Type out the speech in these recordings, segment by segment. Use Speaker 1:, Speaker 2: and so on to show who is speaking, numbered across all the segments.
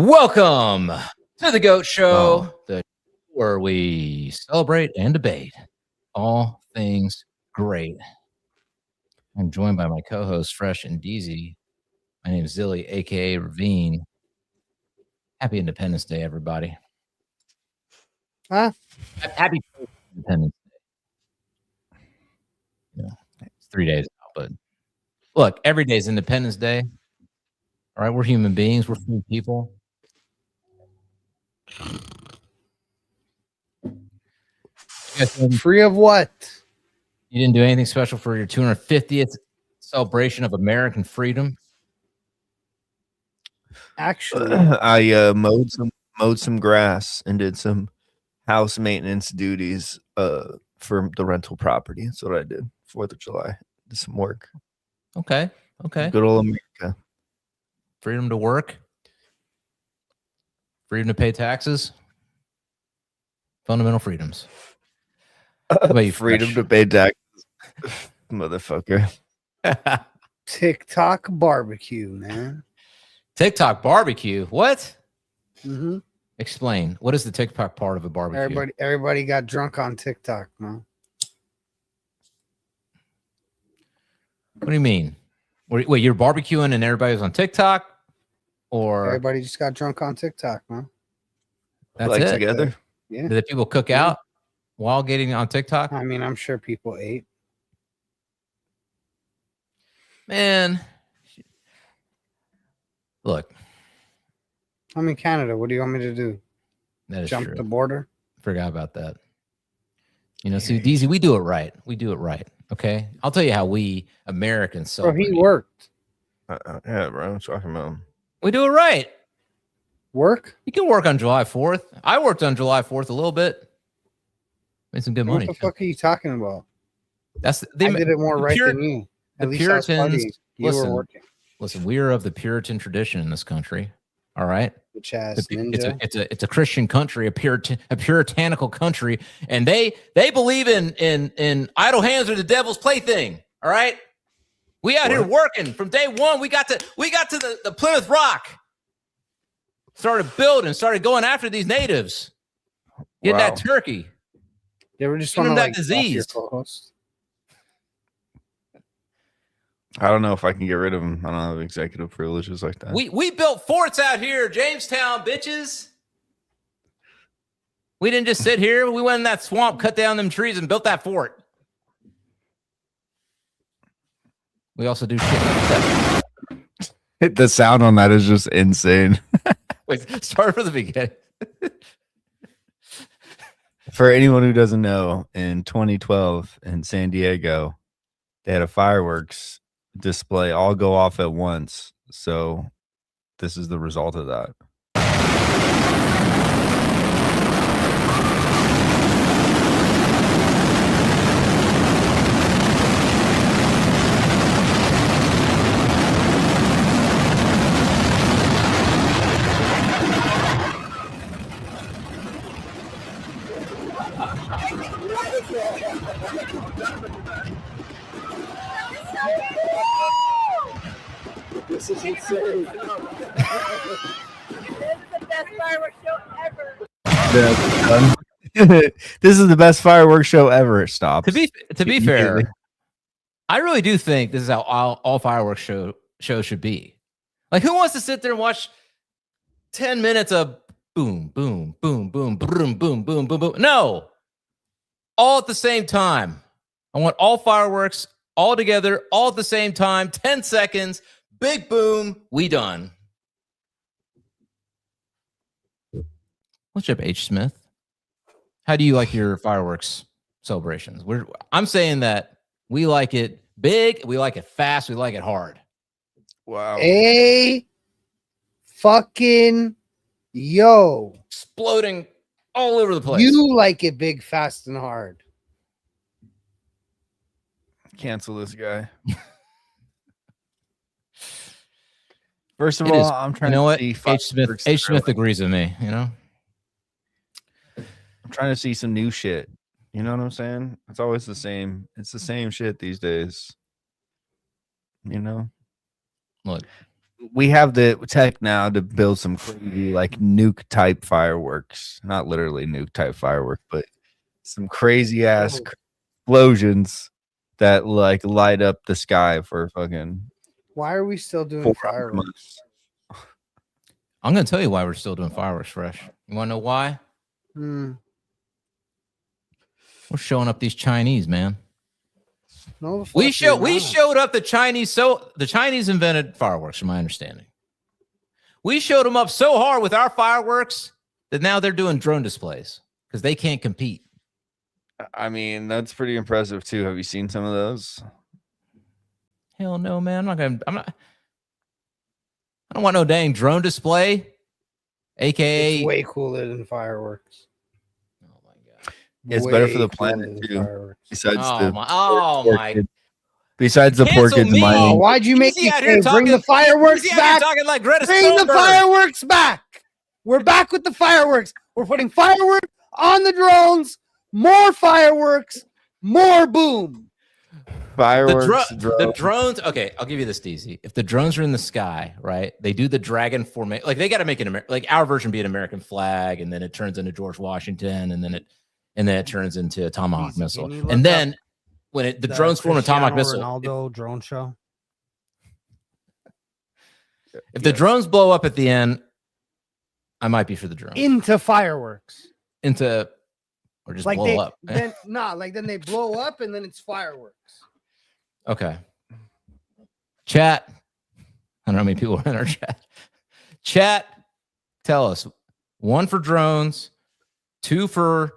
Speaker 1: Welcome to the Goat Show, where we celebrate and debate all things great. I'm joined by my co-hosts, Fresh and Deezy. My name is Zilly, a.k.a. Ravine. Happy Independence Day, everybody.
Speaker 2: Huh?
Speaker 1: Happy Independence Day. Yeah, it's 3 days now, but look, every day is Independence Day. All right, we're human beings. We're free people.
Speaker 2: Free of what?
Speaker 1: You didn't do anything special for your 250th celebration of American freedom?
Speaker 2: Actually,
Speaker 3: I mowed some grass and did some house maintenance duties for the rental property. That's what I did. 4th of July. Did some work.
Speaker 1: Okay.
Speaker 3: Good old America.
Speaker 1: Freedom to work. Freedom to pay taxes. Fundamental freedoms. How about you,
Speaker 3: Freedom
Speaker 1: Fresh?
Speaker 3: to pay taxes. Motherfucker.
Speaker 2: TikTok barbecue, man.
Speaker 1: TikTok barbecue. What?
Speaker 2: Mm-hmm.
Speaker 1: Explain. What is the TikTok part of a barbecue?
Speaker 2: Everybody got drunk on TikTok, man.
Speaker 1: What do you mean? Wait, you're barbecuing and everybody was on TikTok? Or
Speaker 2: Everybody just got drunk on TikTok, man.
Speaker 1: that's
Speaker 3: like
Speaker 1: it?
Speaker 3: together.
Speaker 2: Yeah.
Speaker 1: Did the people cook out while getting on TikTok?
Speaker 2: I mean, I'm sure people ate.
Speaker 1: Man. Look.
Speaker 2: I'm in Canada. What do you want me to do?
Speaker 1: That is
Speaker 2: Jump
Speaker 1: true.
Speaker 2: the border?
Speaker 1: Forgot about that. You know, see, Deezy, we do it right. We do it right. Okay. I'll tell you how we Americans
Speaker 2: Bro,
Speaker 1: celebrate.
Speaker 2: he worked.
Speaker 3: Yeah, bro. I'm talking about.
Speaker 1: We do it right.
Speaker 2: Work?
Speaker 1: You can work on July 4th. I worked on July 4th a little bit. Made some good money.
Speaker 2: What the fuck are you talking about?
Speaker 1: That's
Speaker 2: I did it more right than you.
Speaker 1: The
Speaker 2: At least I was
Speaker 1: Puritans.
Speaker 2: partying. You were working.
Speaker 1: Listen, we are of the Puritan tradition in this country. All right.
Speaker 2: Which has ninja.
Speaker 1: It's a Christian country, a puritanical country, and they believe in idle hands are the devil's plaything. All right. We out here working from day one. We got to the Plymouth Rock. Started building, started going after these natives. Getting that turkey.
Speaker 2: You ever just
Speaker 1: Get
Speaker 2: want
Speaker 1: him
Speaker 2: to
Speaker 1: that
Speaker 2: like
Speaker 1: disease.
Speaker 2: your co-host?
Speaker 3: I don't know if I can get rid of him. I don't have executive privileges like that.
Speaker 1: We built forts out here, Jamestown, bitches. We didn't just sit here. We went in that swamp, cut down them trees, and built that fort. We also do shit like that.
Speaker 3: The sound on that is just insane.
Speaker 1: Wait, start from the beginning.
Speaker 3: For anyone who doesn't know, in 2012 in San Diego, they had a fireworks display all go off at once. So this is the result of that.
Speaker 2: This is insane.
Speaker 3: This is the best fireworks show ever. It stops.
Speaker 1: To be fair, I really do think this is how all fireworks shows should be. Like, who wants to sit there and watch 10 minutes of boom, boom, boom, boom, boom, boom, boom, boom, boom? No, all at the same time. I want all fireworks all together, all at the same time. 10 seconds, big boom, we done. What's up, H. Smith? How do you like your fireworks celebrations? I'm saying that we like it big, we like it fast, we like it hard.
Speaker 3: Wow.
Speaker 2: Fucking yo.
Speaker 1: Exploding all over the place.
Speaker 2: You like it big, fast, and hard.
Speaker 3: Cancel this guy. First of all, I'm trying to see
Speaker 1: H. Smith agrees with me, you know?
Speaker 3: I'm trying to see some new shit. You know what I'm saying? It's always the same. It's the same shit these days. You know?
Speaker 1: Look,
Speaker 3: we have the tech now to build some crazy like nuke type fireworks. Not literally nuke type fireworks, but some crazy ass explosions that like light up the sky for fucking.
Speaker 2: Why are we still doing
Speaker 3: 400
Speaker 2: fireworks?
Speaker 3: months.
Speaker 1: I'm gonna tell you why we're still doing fireworks fresh. You want to know why?
Speaker 2: Hmm.
Speaker 1: We're showing up these Chinese, man.
Speaker 2: No,
Speaker 1: We
Speaker 2: fuck you're not.
Speaker 1: showed up the Chinese. So the Chinese invented fireworks, from my understanding. We showed them up so hard with our fireworks that now they're doing drone displays because they can't compete.
Speaker 3: I mean, that's pretty impressive too. Have you seen some of those?
Speaker 1: Hell no, man. I don't want no dang drone display. AKA
Speaker 2: It's way cooler than fireworks.
Speaker 1: Oh my god.
Speaker 3: It's better for
Speaker 2: Way
Speaker 3: the
Speaker 2: cooler
Speaker 3: planet
Speaker 2: than
Speaker 3: too.
Speaker 2: fireworks.
Speaker 3: Besides
Speaker 1: Oh my.
Speaker 3: Besides the poor
Speaker 1: Cancel
Speaker 3: kids
Speaker 1: me.
Speaker 2: Oh,
Speaker 3: mining.
Speaker 2: why'd you make
Speaker 1: Easy
Speaker 2: me
Speaker 1: out here
Speaker 2: say bring the
Speaker 1: talking-
Speaker 2: fireworks
Speaker 1: He's out here
Speaker 2: back?
Speaker 1: talking like Greta
Speaker 2: Bring the
Speaker 1: Thunberg.
Speaker 2: fireworks back. We're back with the fireworks. We're putting fireworks on the drones. More fireworks. More boom.
Speaker 3: Fireworks,
Speaker 1: The drones. Okay, I'll give you this, DZ. If the drones are in the sky, right? They do the dragon formation. Like they got to make an like our version be an American flag, and then it turns into George Washington, and then it turns into a Tomahawk
Speaker 2: DZ,
Speaker 1: missile,
Speaker 2: can you look
Speaker 1: and then
Speaker 2: up
Speaker 1: when the drones form a Tomahawk missile.
Speaker 2: Ronaldo drone show.
Speaker 1: If the drones blow up at the end, I might be for the drones.
Speaker 2: Into fireworks.
Speaker 1: Into or just
Speaker 2: Like
Speaker 1: blow
Speaker 2: they
Speaker 1: up.
Speaker 2: then then they blow up and then it's fireworks.
Speaker 1: Okay. Chat. I don't know how many people are in our chat. Chat, tell us 1 for drones, 1 for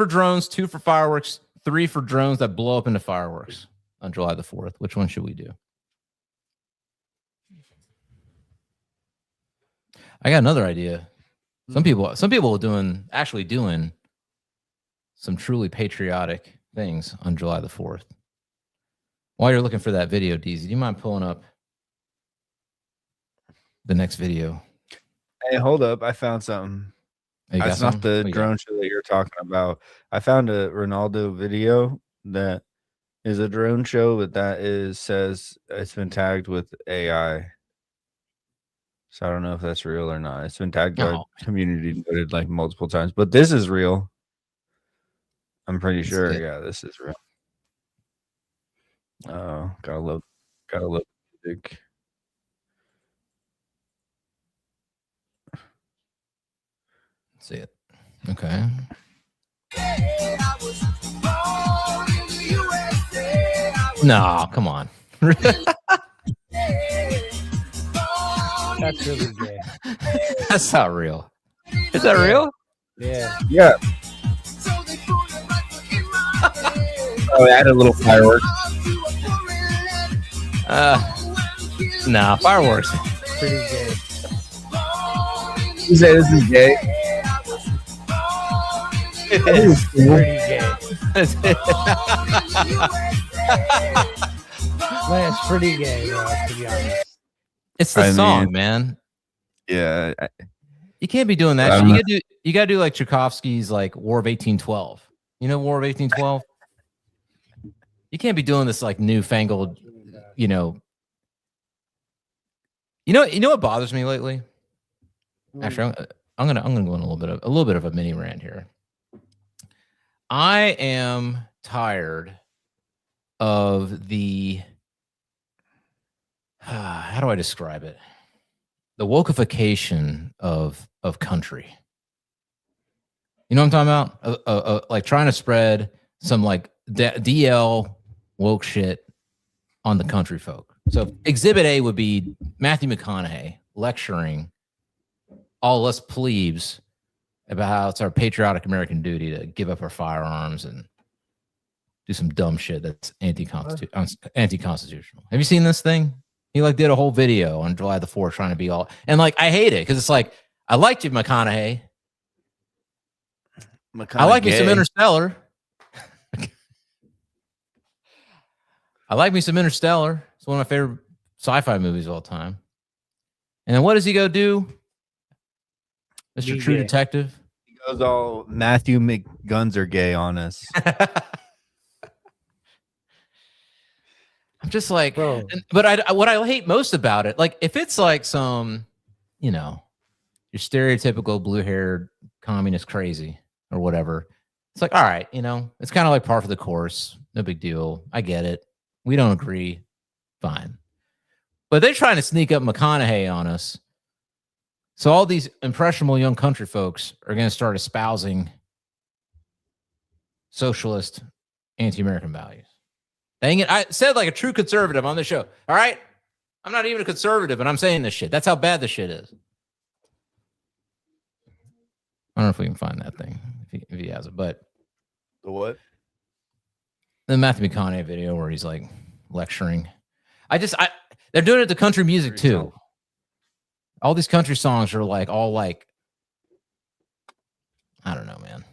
Speaker 1: drones, 2 for fireworks, 3 for drones that blow up into fireworks on July the 4th. Which one should we do? I got another idea. Some people are actually doing some truly patriotic things on July the 4th. While you're looking for that video, DZ, do you mind pulling up the next video?
Speaker 3: Hey, hold up. I found something.
Speaker 1: Oh, you got
Speaker 3: That's not
Speaker 1: something?
Speaker 3: the
Speaker 1: What you got?
Speaker 3: drone show that you're talking about. I found a Ronaldo video that is a drone show, but says it's been tagged with AI. So I don't know if that's real or not. It's been tagged by
Speaker 1: No.
Speaker 3: community noted like multiple times, but this is real. I'm pretty
Speaker 1: Let's
Speaker 3: sure.
Speaker 1: see it.
Speaker 3: Yeah, this is real. Oh, gotta love music.
Speaker 1: Let's see it. Okay. No, come on.
Speaker 2: That's really gay.
Speaker 1: That's not real. Is that real?
Speaker 2: Yeah.
Speaker 3: Yeah. Oh, I had a little firework.
Speaker 1: Nah, fireworks.
Speaker 2: Pretty gay.
Speaker 3: You say this is gay?
Speaker 2: Pretty gay. Man, it's pretty gay, bro, to be honest.
Speaker 1: It's the
Speaker 3: I
Speaker 1: song,
Speaker 3: mean-
Speaker 1: man.
Speaker 3: Yeah.
Speaker 1: You can't be doing that. Shit. You gotta do like Tchaikovsky's like War of 1812. You know War of 1812? You can't be doing this like newfangled, you know what bothers me lately? Actually, I'm gonna go on a little bit of a mini rant here. I am tired of the how do I describe it? The wokeification of country. You know what I'm talking about? Like trying to spread some like DL woke shit on the country folk. So Exhibit A would be Matthew McConaughey lecturing all us plebes about how it's our patriotic American duty to give up our firearms and do some dumb shit that's anti-constitutional. Have you seen this thing? He like did a whole video on July the 4th trying to be all, and like I hate it because it's like I liked you, McConaughey. I like me some Interstellar. I like me some Interstellar. It's one of my favorite sci-fi movies of all time. And then what does he go do? Mr. True Detective.
Speaker 3: He goes all Matthew McGuns are gay on us.
Speaker 1: I'm just like,
Speaker 2: Bro.
Speaker 1: but what I hate most about it, like if it's like some, you know, your stereotypical blue-haired communist crazy or whatever, it's like, all right, you know, it's kind of like par for the course. No big deal. I get it. We don't agree. Fine. But they're trying to sneak up McConaughey on us. So all these impressionable young country folks are going to start espousing socialist, anti-American values. Dang it. I said like a true conservative on the show. All right? I'm not even a conservative, and I'm saying this shit. That's how bad this shit is. I don't know if we can find that thing, if he has it, but...
Speaker 3: The what?
Speaker 1: The Matthew McConaughey video where he's like lecturing. They're doing it to country music too. All these country songs are like all like, I don't know, man.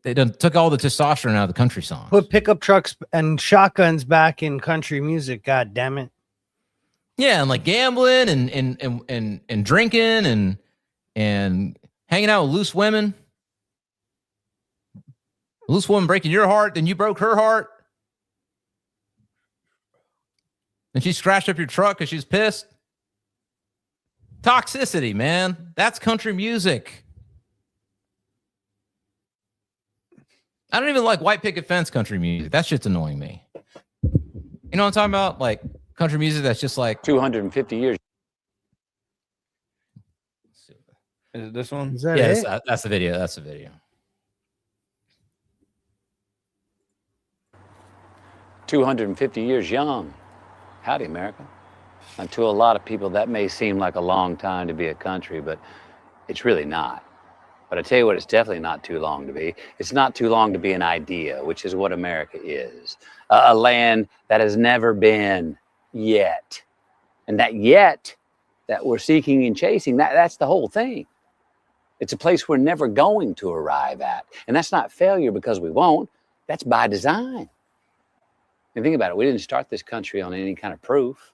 Speaker 1: They done took all the testosterone out of the country songs.
Speaker 2: Put pickup trucks and shotguns back in country music. God damn it.
Speaker 1: Yeah, and like gambling and drinking and hanging out with loose women. Loose woman breaking your heart, then you broke her heart. And she scratched up your truck because she's pissed. Toxicity, man. That's country music. I don't even like white picket fence country music. That shit's annoying me. You know what I'm talking about? Like country music that's just like
Speaker 4: 250 years.
Speaker 3: Is it this one?
Speaker 2: Is that
Speaker 1: yes,
Speaker 2: it?
Speaker 1: that's the video. That's the video.
Speaker 4: 250 years young. Howdy, America. And to a lot of people, that may seem like a long time to be a country, but it's really not. But I tell you what, it's definitely not too long to be. It's not too long to be an idea, which is what America is. A land that has never been yet. And that yet that we're seeking and chasing, that's the whole thing. It's a place we're never going to arrive at. And that's not failure because we won't. That's by design. And think about it, we didn't start this country on any kind of proof.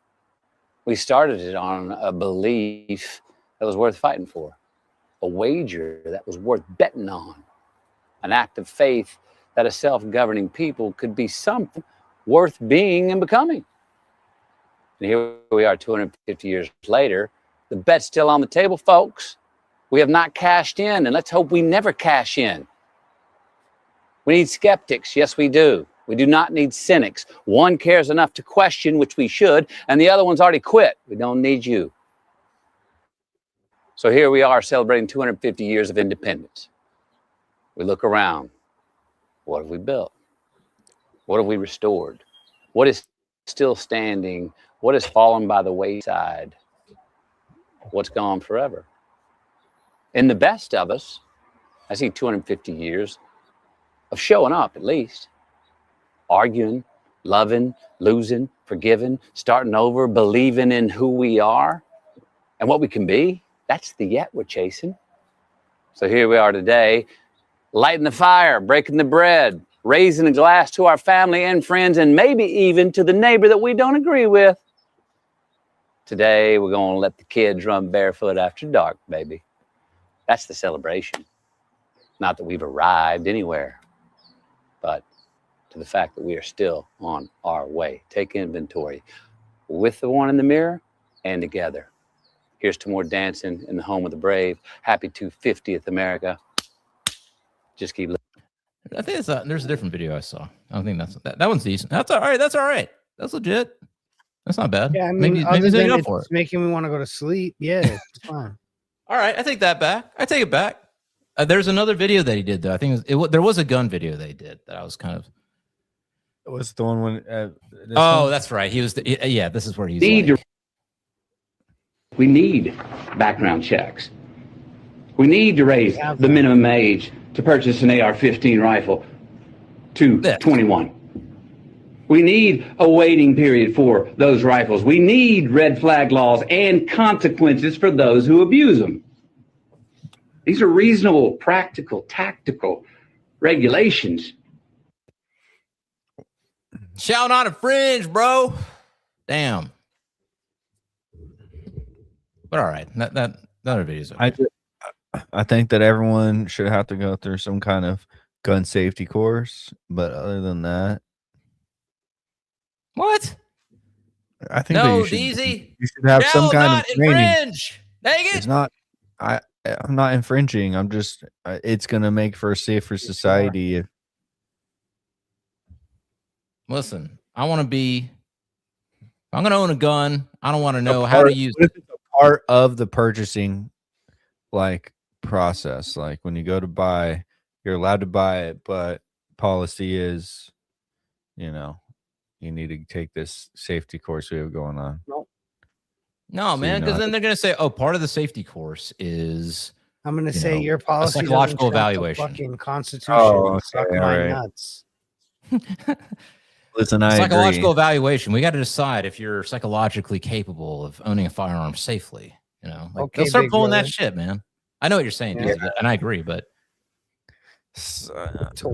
Speaker 4: We started it on a belief that was worth fighting for, a wager that was worth betting on, an act of faith that a self-governing people could be something worth being and becoming. And here we are 250 years later. The bet's still on the table, folks. We have not cashed in, and let's hope we never cash in. We need skeptics. Yes, we do. We do not need cynics. One cares enough to question, which we should, and the other one's already quit. We don't need you. So here we are celebrating 250 years of independence. We look around. What have we built? What have we restored? What is still standing? What has fallen by the wayside? What's gone forever? In the best of us, I see 250 years of showing up, at least. Arguing, loving, losing, forgiving, starting over, believing in who we are and what we can be. That's the yet we're chasing. So here we are today, lighting the fire, breaking the bread, raising a glass to our family and friends, and maybe even to the neighbor that we don't agree with. Today, we're going to let the kids run barefoot after dark, baby. That's the celebration. Not that we've arrived anywhere, but to the fact that we are still on our way. Take inventory with the one in the mirror and together. Here's to more dancing in the home of the brave. Happy 250th, America. Just keep listening.
Speaker 1: I think there's a different video I saw. I don't think that one's decent. That's all right. That's all right. That's legit. That's not bad.
Speaker 2: Yeah, I mean,
Speaker 1: maybe
Speaker 2: than
Speaker 1: up for
Speaker 2: it's
Speaker 1: it.
Speaker 2: making me want to go to sleep. Yeah, it's fine.
Speaker 1: All right, I take that back. I take it back. There's another video that he did though. I think there was a gun video they did that I was kind of.
Speaker 3: What's the one when?
Speaker 1: That's right. He was. Yeah, this is where he's.
Speaker 4: We need background checks. We need to raise the minimum age to purchase an AR-15 rifle to 21. We need a waiting period for those rifles. We need red flag laws and consequences for those who abuse them. These are reasonable, practical, tactical regulations.
Speaker 1: Shout on a fringe, bro. Damn. But all right, that other video's okay.
Speaker 3: I think that everyone should have to go through some kind of gun safety course, but other than that,
Speaker 1: What?
Speaker 3: I think
Speaker 1: No,
Speaker 3: that you
Speaker 1: Deezy.
Speaker 3: should have some
Speaker 1: Shall
Speaker 3: kind
Speaker 1: not
Speaker 3: of training.
Speaker 1: infringe. Dang it.
Speaker 3: It's not. I'm not infringing. I'm just. It's gonna make for a safer society.
Speaker 1: Listen, I want to be. If I'm gonna own a gun, I don't want to know how to use
Speaker 3: it. It's a part of the purchasing, like process. Like when you go to buy, you're allowed to buy it, but policy is, you know, you need to take this safety course we have going on.
Speaker 2: No,
Speaker 1: No, man, because then they're gonna say, "Oh, part of the safety course is."
Speaker 2: I'm going to say your policy
Speaker 1: psychological
Speaker 2: doesn't track the
Speaker 1: evaluation.
Speaker 2: fucking Constitution.
Speaker 3: Oh, okay,
Speaker 2: Suck
Speaker 3: all
Speaker 2: my
Speaker 3: right.
Speaker 2: nuts.
Speaker 3: Listen, I
Speaker 1: psychological
Speaker 3: agree.
Speaker 1: evaluation. We got to decide if you're psychologically capable of owning a firearm safely. You know, like
Speaker 2: Okay,
Speaker 1: they'll start
Speaker 2: big
Speaker 1: pulling
Speaker 2: brother.
Speaker 1: that shit, man. I know what you're saying,
Speaker 2: Yeah.
Speaker 1: Deezy, and I agree, but
Speaker 2: To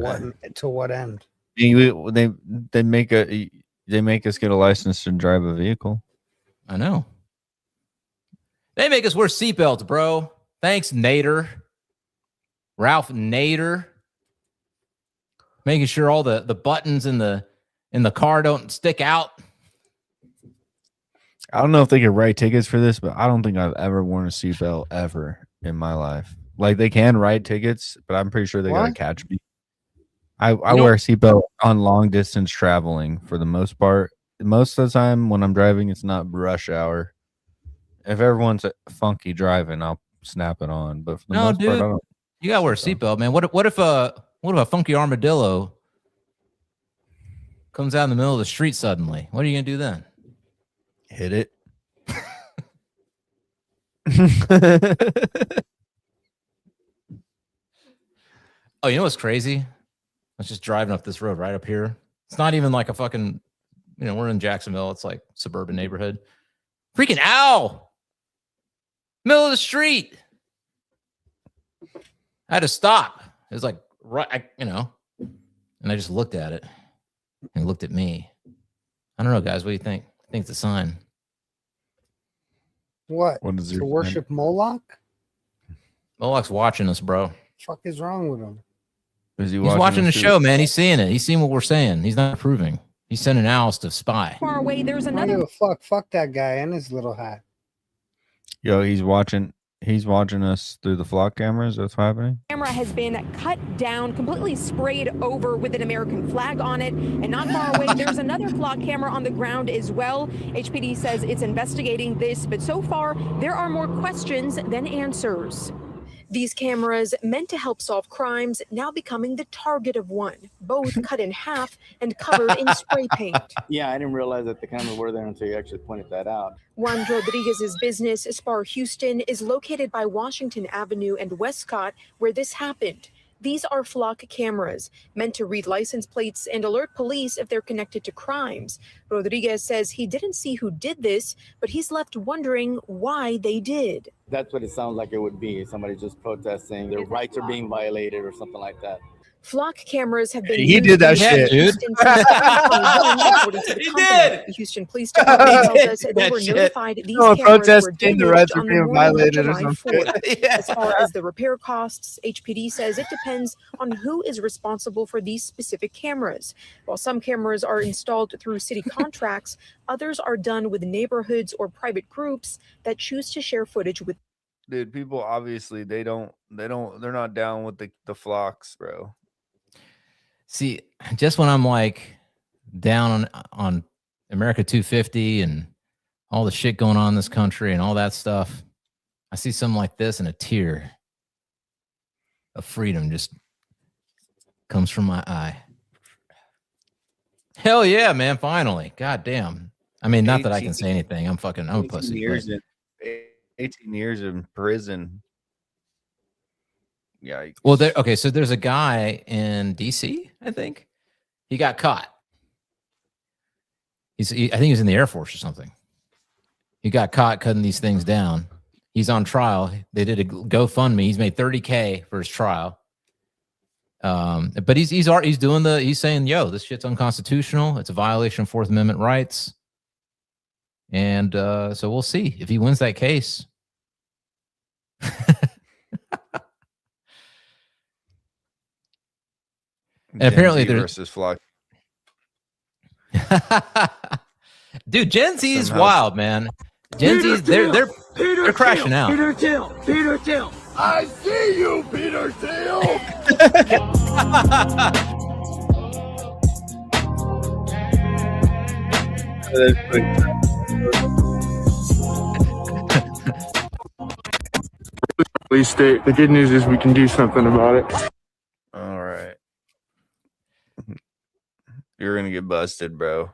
Speaker 2: what end?
Speaker 3: They make us get a license to drive a vehicle.
Speaker 1: I know. They make us wear seatbelts, bro. Thanks, Nader. Ralph Nader. Making sure all the buttons in the car don't stick out.
Speaker 3: I don't know if they could write tickets for this, but I don't think I've ever worn a seatbelt ever in my life. Like they can write tickets, but I'm pretty sure they gotta catch me. I wear a seatbelt on long distance traveling for the most part. Most of the time when I'm driving, it's not rush hour. If everyone's funky driving, I'll snap it on. But for the most part, I don't.
Speaker 1: You gotta wear a seatbelt, man. What if a funky armadillo comes out in the middle of the street suddenly? What are you gonna do then?
Speaker 3: Hit it.
Speaker 1: Oh, you know what's crazy? I was just driving up this road right up here. It's not even like a fucking, we're in Jacksonville. It's like suburban neighborhood. Freaking owl! Middle of the street. I had to stop. It was like, right, and I just looked at it and looked at me. I don't know, guys. What do you think? I think it's a sign.
Speaker 2: What?
Speaker 3: What is
Speaker 2: to worship Moloch?
Speaker 1: Moloch's watching us, bro.
Speaker 2: Fuck is wrong with him?
Speaker 3: He's
Speaker 1: watching the show, man. He's seeing it. He's seeing what we're saying. He's not approving. He's sending owls to spy.
Speaker 5: Far away, there's another.
Speaker 2: Fuck that guy and his little hat.
Speaker 3: Yo, he's watching us through the flock cameras. That's what's happening.
Speaker 5: Camera has been cut down, completely sprayed over with an American flag on it. And not far away, there's another flock camera on the ground as well. HPD says it's investigating this, but so far, there are more questions than answers. These cameras, meant to help solve crimes, now becoming the target of one, both cut in half and covered in spray paint.
Speaker 6: Yeah, I didn't realize that the cameras were there until you actually pointed that out.
Speaker 5: Juan Rodriguez's business, Spar Houston, is located by Washington Avenue and Westcott, where this happened. These are flock cameras meant to read license plates and alert police if they're connected to crimes. Rodriguez says he didn't see who did this, but he's left wondering why they did.
Speaker 6: That's what it sounds like it would be. Somebody just protesting, their rights are being violated or something like that.
Speaker 5: Flock cameras have been
Speaker 3: He did that shit, dude.
Speaker 1: He did.
Speaker 5: The Houston Police Department tells us they were notified these cameras were damaged on the morning of July 4th. As far as the repair costs, HPD says it depends on who is responsible for these specific cameras. While some cameras are installed through city contracts, others are done with neighborhoods or private groups that choose to share footage with.
Speaker 3: Dude, people obviously they're not down with the flocks, bro.
Speaker 1: See, just when I'm like down on America 250 and all the shit going on in this country and all that stuff, I see something like this and a tear of freedom just comes from my eye. Hell yeah, man. Finally. God damn. I mean, not that I can say anything. I'm a pussy.
Speaker 3: 18 years in prison. Yeah.
Speaker 1: Well, so there's a guy in DC, I think. He got caught. I think he was in the Air Force or something. He got caught cutting these things down. He's on trial. They did a GoFundMe. He's made $30,000 for his trial. But he's saying, yo, this shit's unconstitutional. It's a violation of Fourth Amendment rights. And so we'll see if he wins that case. And apparently
Speaker 3: versus flock.
Speaker 1: Dude, Gen Z is
Speaker 3: Somehow.
Speaker 1: wild, man. Gen Z, they're crashing out.
Speaker 7: Peter Thiel.
Speaker 6: I see you, Peter Thiel.
Speaker 7: Police state. The good news is we can do something about it.
Speaker 3: All right. You're going to get busted, bro.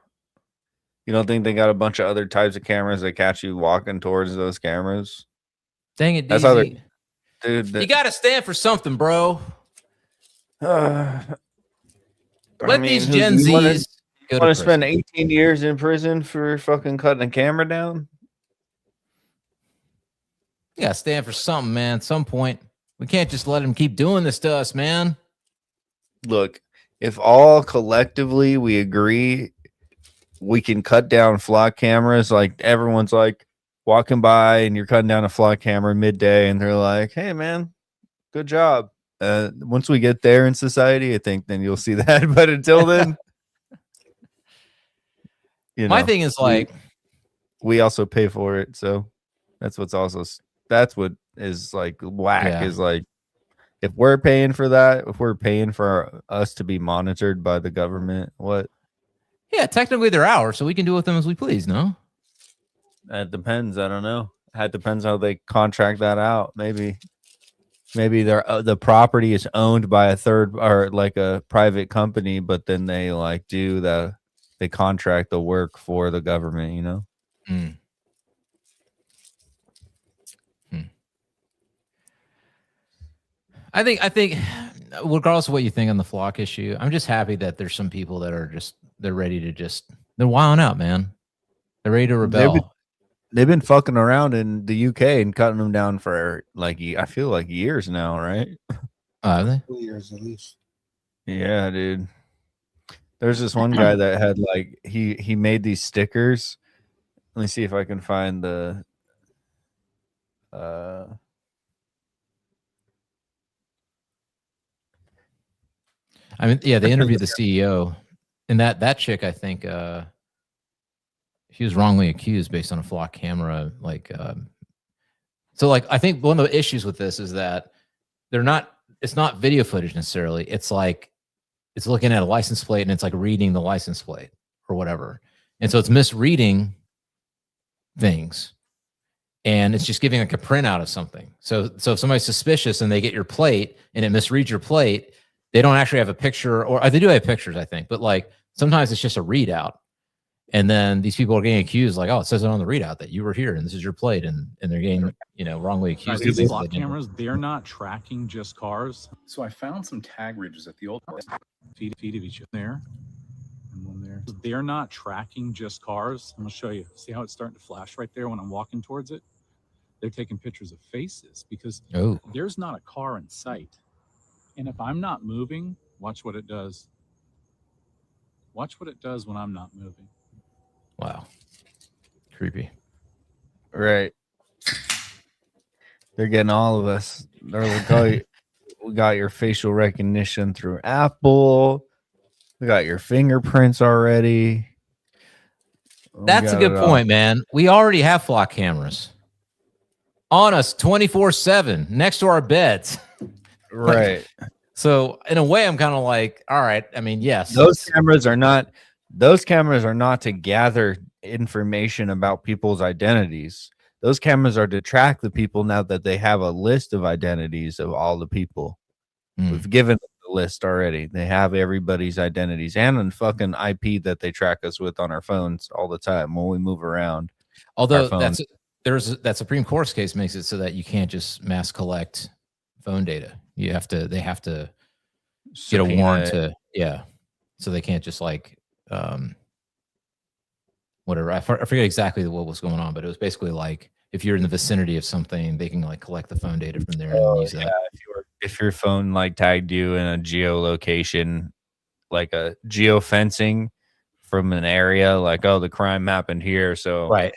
Speaker 3: You don't think they got a bunch of other types of cameras that catch you walking towards those cameras?
Speaker 1: Dang it,
Speaker 3: That's how
Speaker 1: DZ.
Speaker 3: Dude,
Speaker 1: You got to stand for something, bro. Let these Gen Zs go
Speaker 3: want
Speaker 1: to
Speaker 3: to spend
Speaker 1: prison.
Speaker 3: 18 years in prison for fucking cutting a camera down?
Speaker 1: You got to stand for something, man. At some point, we can't just let them keep doing this to us, man.
Speaker 3: Look, if all collectively we agree we can cut down flock cameras, like everyone's like walking by and you're cutting down a flock camera midday and they're like, hey man, good job. Once we get there in society, I think then you'll see that. But until then,
Speaker 1: My thing is like,
Speaker 3: we also pay for it. So that's what is like whack.
Speaker 1: Yeah.
Speaker 3: Is like, if we're paying for that, if we're paying for us to be monitored by the government, what?
Speaker 1: yeah, technically they're ours, so we can do with them as we please, no?
Speaker 3: It depends. I don't know. It depends how they contract that out. Maybe they're the property is owned by a third or like a private company, but then they like they contract the work for the government, you know?
Speaker 1: I think regardless of what you think on the flock issue, I'm just happy that there's some people that are they're ready to they're wilding out, man. They're ready to rebel.
Speaker 3: They've been fucking around in the UK and cutting them down for like, I feel like years now, right?
Speaker 1: Have they?
Speaker 6: 2 years at least.
Speaker 3: Yeah, dude. There's this one guy that had like he made these stickers. Let me see if I can find the
Speaker 1: I mean, yeah, they interviewed the CEO, and that chick, I think, she was wrongly accused based on a flock camera. So I think one of the issues with this is that it's not video footage necessarily. It's like it's looking at a license plate and it's like reading the license plate or whatever, and so it's misreading things, and it's just giving like a printout of something. So if somebody's suspicious and they get your plate and it misreads your plate, they don't actually have a picture, or they do have pictures, I think, but like sometimes it's just a readout. And then these people are getting accused, like, oh, it says it on the readout that you were here and this is your plate, and they're getting, wrongly accused.
Speaker 8: These block cameras, they're not tracking just cars. So I found some tag ridges at the old feet of each there and one there. They're not tracking just cars. I'm gonna show you. See how it's starting to flash right there when I'm walking towards it? They're taking pictures of faces because there's not a car in sight. And if I'm not moving, watch what it does. Watch what it does when I'm not moving.
Speaker 1: Wow. Creepy.
Speaker 3: right. They're getting all of us. They're like, oh, we got your facial recognition through Apple. We got your fingerprints already.
Speaker 1: That's a good point, man. We already have flock cameras on us 24/7 next to our beds.
Speaker 3: Right.
Speaker 1: So in a way, I'm kind of like, all right. I mean, yes,
Speaker 3: Those cameras are not to gather information about people's identities. Those cameras are to track the people now that they have a list of identities of all the people. We've given them the list already. They have everybody's identities and a fucking IP that they track us with on our phones all the time when we move around.
Speaker 1: Although that Supreme Court's case makes it so that you can't just mass collect phone data. They have to get a warrant to, so they can't just like whatever. I forget exactly what was going on, but it was basically like if you're in the vicinity of something, they can like collect the phone data from there and use that.
Speaker 3: If your phone like tagged you in a geolocation, like a geofencing from an area, like, oh, the crime happened here, so
Speaker 1: right.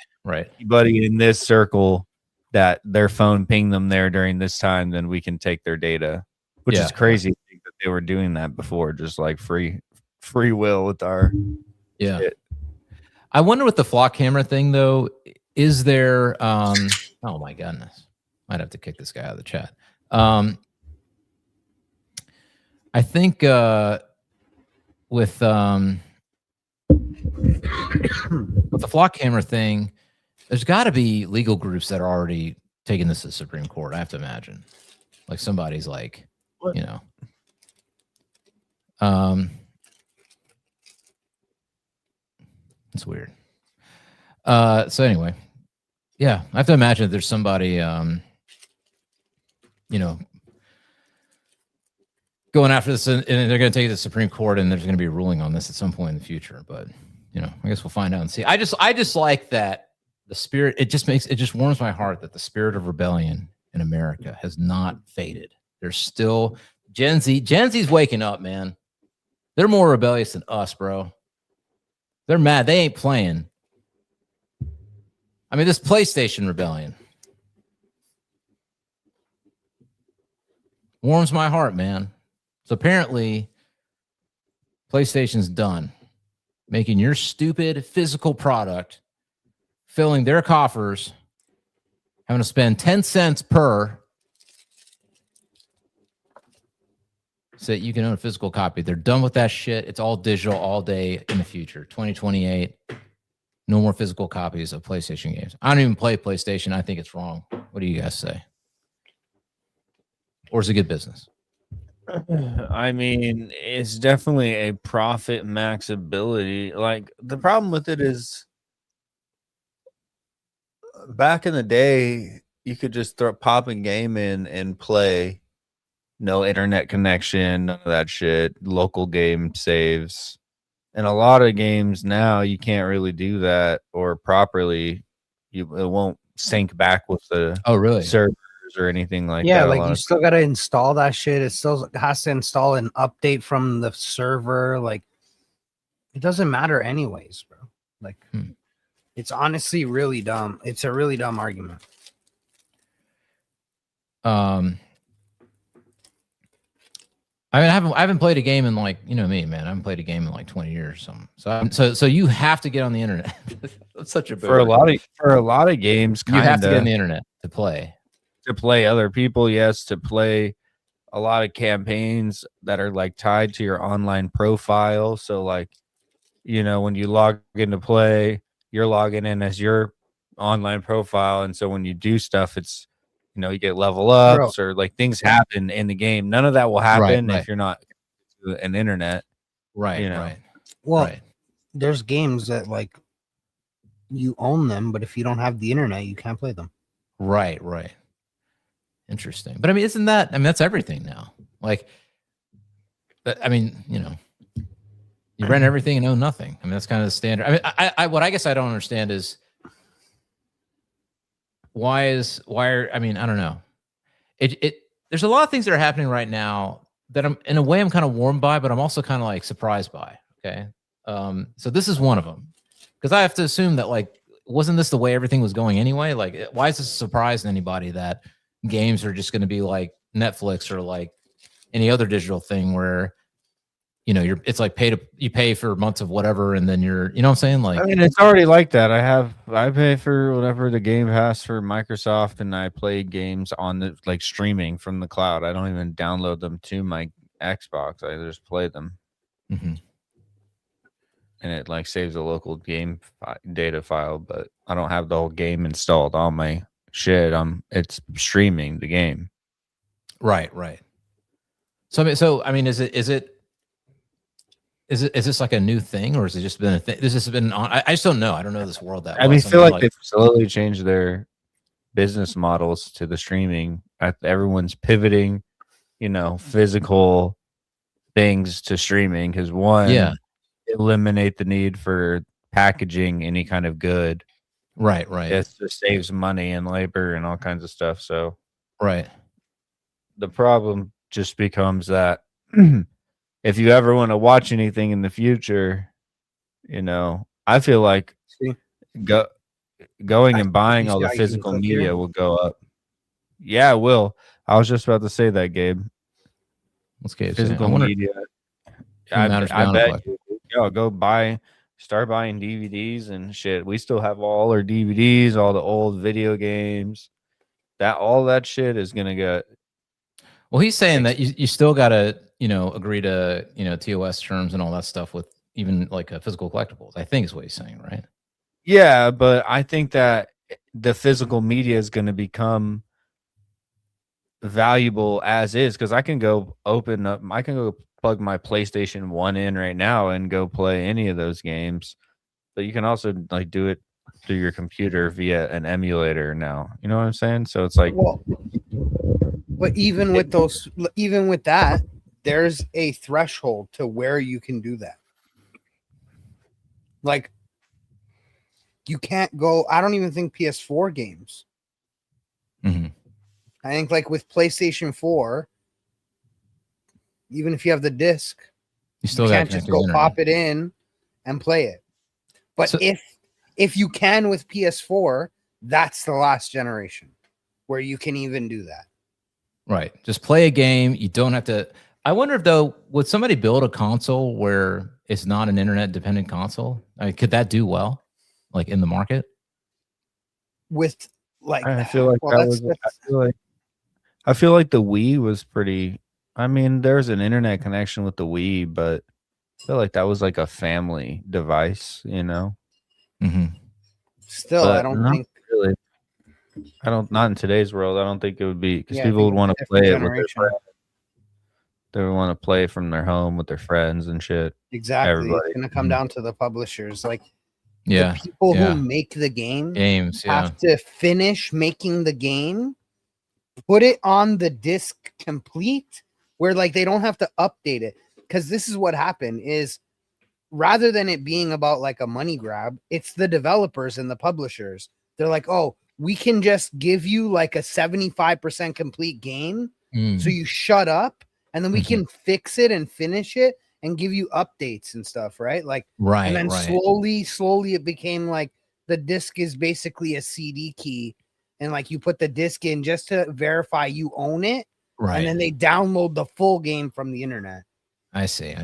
Speaker 3: Anybody in this circle that their phone pinged them there during this time, then we can take their data, which is crazy that they were doing that before, just like free will with our
Speaker 1: Yeah.
Speaker 3: shit.
Speaker 1: I wonder with the flock camera thing though, is there oh my goodness. Might have to kick this guy out of the chat. I think with the flock camera thing, there's got to be legal groups that are already taking this to the Supreme Court. I have to imagine, like somebody's like, you know, it's weird. So anyway, yeah, I have to imagine that there's somebody, you know, going after this, and they're going to take it to the Supreme Court, and there's going to be a ruling on this at some point in the future. But you know, I guess we'll find out and see. I just like that the spirit. It just warms my heart that the spirit of rebellion in America has not faded. There's still Gen Z. Gen Z's waking up, man. They're more rebellious than us, bro. They're mad. They ain't playing. I mean, this PlayStation rebellion warms my heart, man. So apparently, PlayStation's done making your stupid physical product, filling their coffers, having to spend 10 cents per so that you can own a physical copy. They're done with that shit. It's all digital all day in the future. 2028, no more physical copies of PlayStation games. I don't even play PlayStation. I think it's wrong. What do you guys say? Or is it good business?
Speaker 3: I mean, it's definitely a profit maxability. Like, the problem with it is back in the day, you could just pop a game in and play. No internet connection, none of that shit. Local game saves. And a lot of games now, you can't really do that or properly. It won't sync back with the servers or anything like that.
Speaker 2: Yeah, like you still got to install that shit. It still has to install an update from the server. Like, it doesn't matter anyways, bro. Like, it's honestly really dumb. It's a really dumb argument.
Speaker 1: I mean, I haven't played a game in like, you know me, man. I haven't played a game in like 20 years or something. So you have to get on the internet. That's such a
Speaker 3: for a lot of games.
Speaker 1: You have to get on the internet to play.
Speaker 3: To play other people, yes. To play a lot of campaigns that are like tied to your online profile. So like, you know, when you log into play, you're logging in as your online profile, and so when you do stuff, it's, you know, you get level ups or like things happen in the game. None of that will happen if you're not an internet.
Speaker 1: Right.
Speaker 3: You know?
Speaker 1: Right.
Speaker 2: Well, there's games that like you own them, but if you don't have the internet, you can't play them.
Speaker 1: Right. Right. Interesting. But I mean, isn't that, I mean, that's everything now. Like, I mean, you know, you rent everything and own nothing. I mean, that's kind of the standard. I mean, what I guess I don't understand is why are, I mean, I don't know. There's a lot of things that are happening right now that I'm, in a way, I'm kind of warmed by, but I'm also kind of like surprised by. Okay. So this is one of them, because I have to assume that, like, wasn't this the way everything was going anyway? Like, why is this a surprise to anybody that games are just going to be like Netflix or like any other digital thing where, you know, it's like you pay for months of whatever, and then you're, you know what I'm saying? Like,
Speaker 3: I mean, it's already like that. I pay for whatever the Game Pass for Microsoft, and I play games on the, like, streaming from the cloud. I don't even download them to my Xbox. I just play them.
Speaker 1: Mm-hmm.
Speaker 3: And it like saves a local game data file, but I don't have the whole game installed on my shit. It's streaming the game.
Speaker 1: Right. So I mean, is this like a new thing, or has it just been a thing? This has been on. I just don't know. I don't know this world that well.
Speaker 3: I mean, I feel like they've slowly changed their business models to the streaming. Everyone's pivoting, you know, physical things to streaming, because eliminate the need for packaging any kind of good.
Speaker 1: Right.
Speaker 3: It just saves money and labor and all kinds of stuff. So the problem just becomes that if you ever want to watch anything in the future, you know, I feel like going and buying all the physical media will go up. Yeah, it will. I was just about to say that, Gabe.
Speaker 1: What's Gabe
Speaker 3: physical
Speaker 1: saying?
Speaker 3: media. I bet you go buy Start buying DVDs and shit. We still have all our DVDs, all the old video games. All that shit is gonna get.
Speaker 1: Well, he's saying that you still gotta, agree to, TOS terms and all that stuff with even like a physical collectibles. I think is what he's saying, right?
Speaker 3: Yeah, but I think that the physical media is going to become valuable as is, because I can go plug my PlayStation 1 in right now and go play any of those games. But you can also like do it through your computer via an emulator now. You know what I'm saying? So it's like,
Speaker 2: Well, but even with that, there's a threshold to where you can do that. Like, you can't go. I don't even think PS4 games.
Speaker 1: Mm-hmm.
Speaker 2: I think like with PlayStation 4, even if you have the disc,
Speaker 1: You still
Speaker 2: can't just go pop it in and play it. But
Speaker 1: So-
Speaker 2: if you can with PS4, that's the last generation where you can even do that.
Speaker 1: Right. Just play a game. You don't have to. I wonder if, though, would somebody build a console where it's not an internet dependent console? I mean, could that do well, like in the market?
Speaker 2: With like,
Speaker 3: I feel like
Speaker 2: well,
Speaker 3: I feel like the Wii was pretty. I mean, there's an internet connection with the Wii, but I feel like that was like a family device,
Speaker 1: Mm-hmm.
Speaker 2: still,
Speaker 3: But
Speaker 2: I don't
Speaker 3: not
Speaker 2: think
Speaker 3: really. Not in today's world. I don't think it would be, because
Speaker 2: Yeah, I
Speaker 3: people
Speaker 2: think
Speaker 3: would want
Speaker 2: it's
Speaker 3: to
Speaker 2: a
Speaker 3: play it
Speaker 2: different
Speaker 3: with their
Speaker 2: generation.
Speaker 3: friends. They would want to play from their home with their friends and shit.
Speaker 2: exactly.
Speaker 3: Everybody.
Speaker 2: It's gonna come down to the publishers. Like,
Speaker 1: Yeah.
Speaker 2: the people
Speaker 1: yeah.
Speaker 2: who make the game
Speaker 1: Games. Yeah.
Speaker 2: have to finish making the game, put it on the disc complete, where like they don't have to update it. Because this is what happened is, rather than it being about like a money grab, it's the developers and the publishers. They're like, oh, we can just give you like a 75% complete game, so you shut up, and then we can fix it and finish it and give you updates and stuff, right? Like,
Speaker 1: Right.
Speaker 2: and then
Speaker 1: right.
Speaker 2: slowly it became like the disc is basically a CD key, and like you put the disc in just to verify you own it,
Speaker 1: Right.
Speaker 2: and then they download the full game from the internet.
Speaker 1: I see.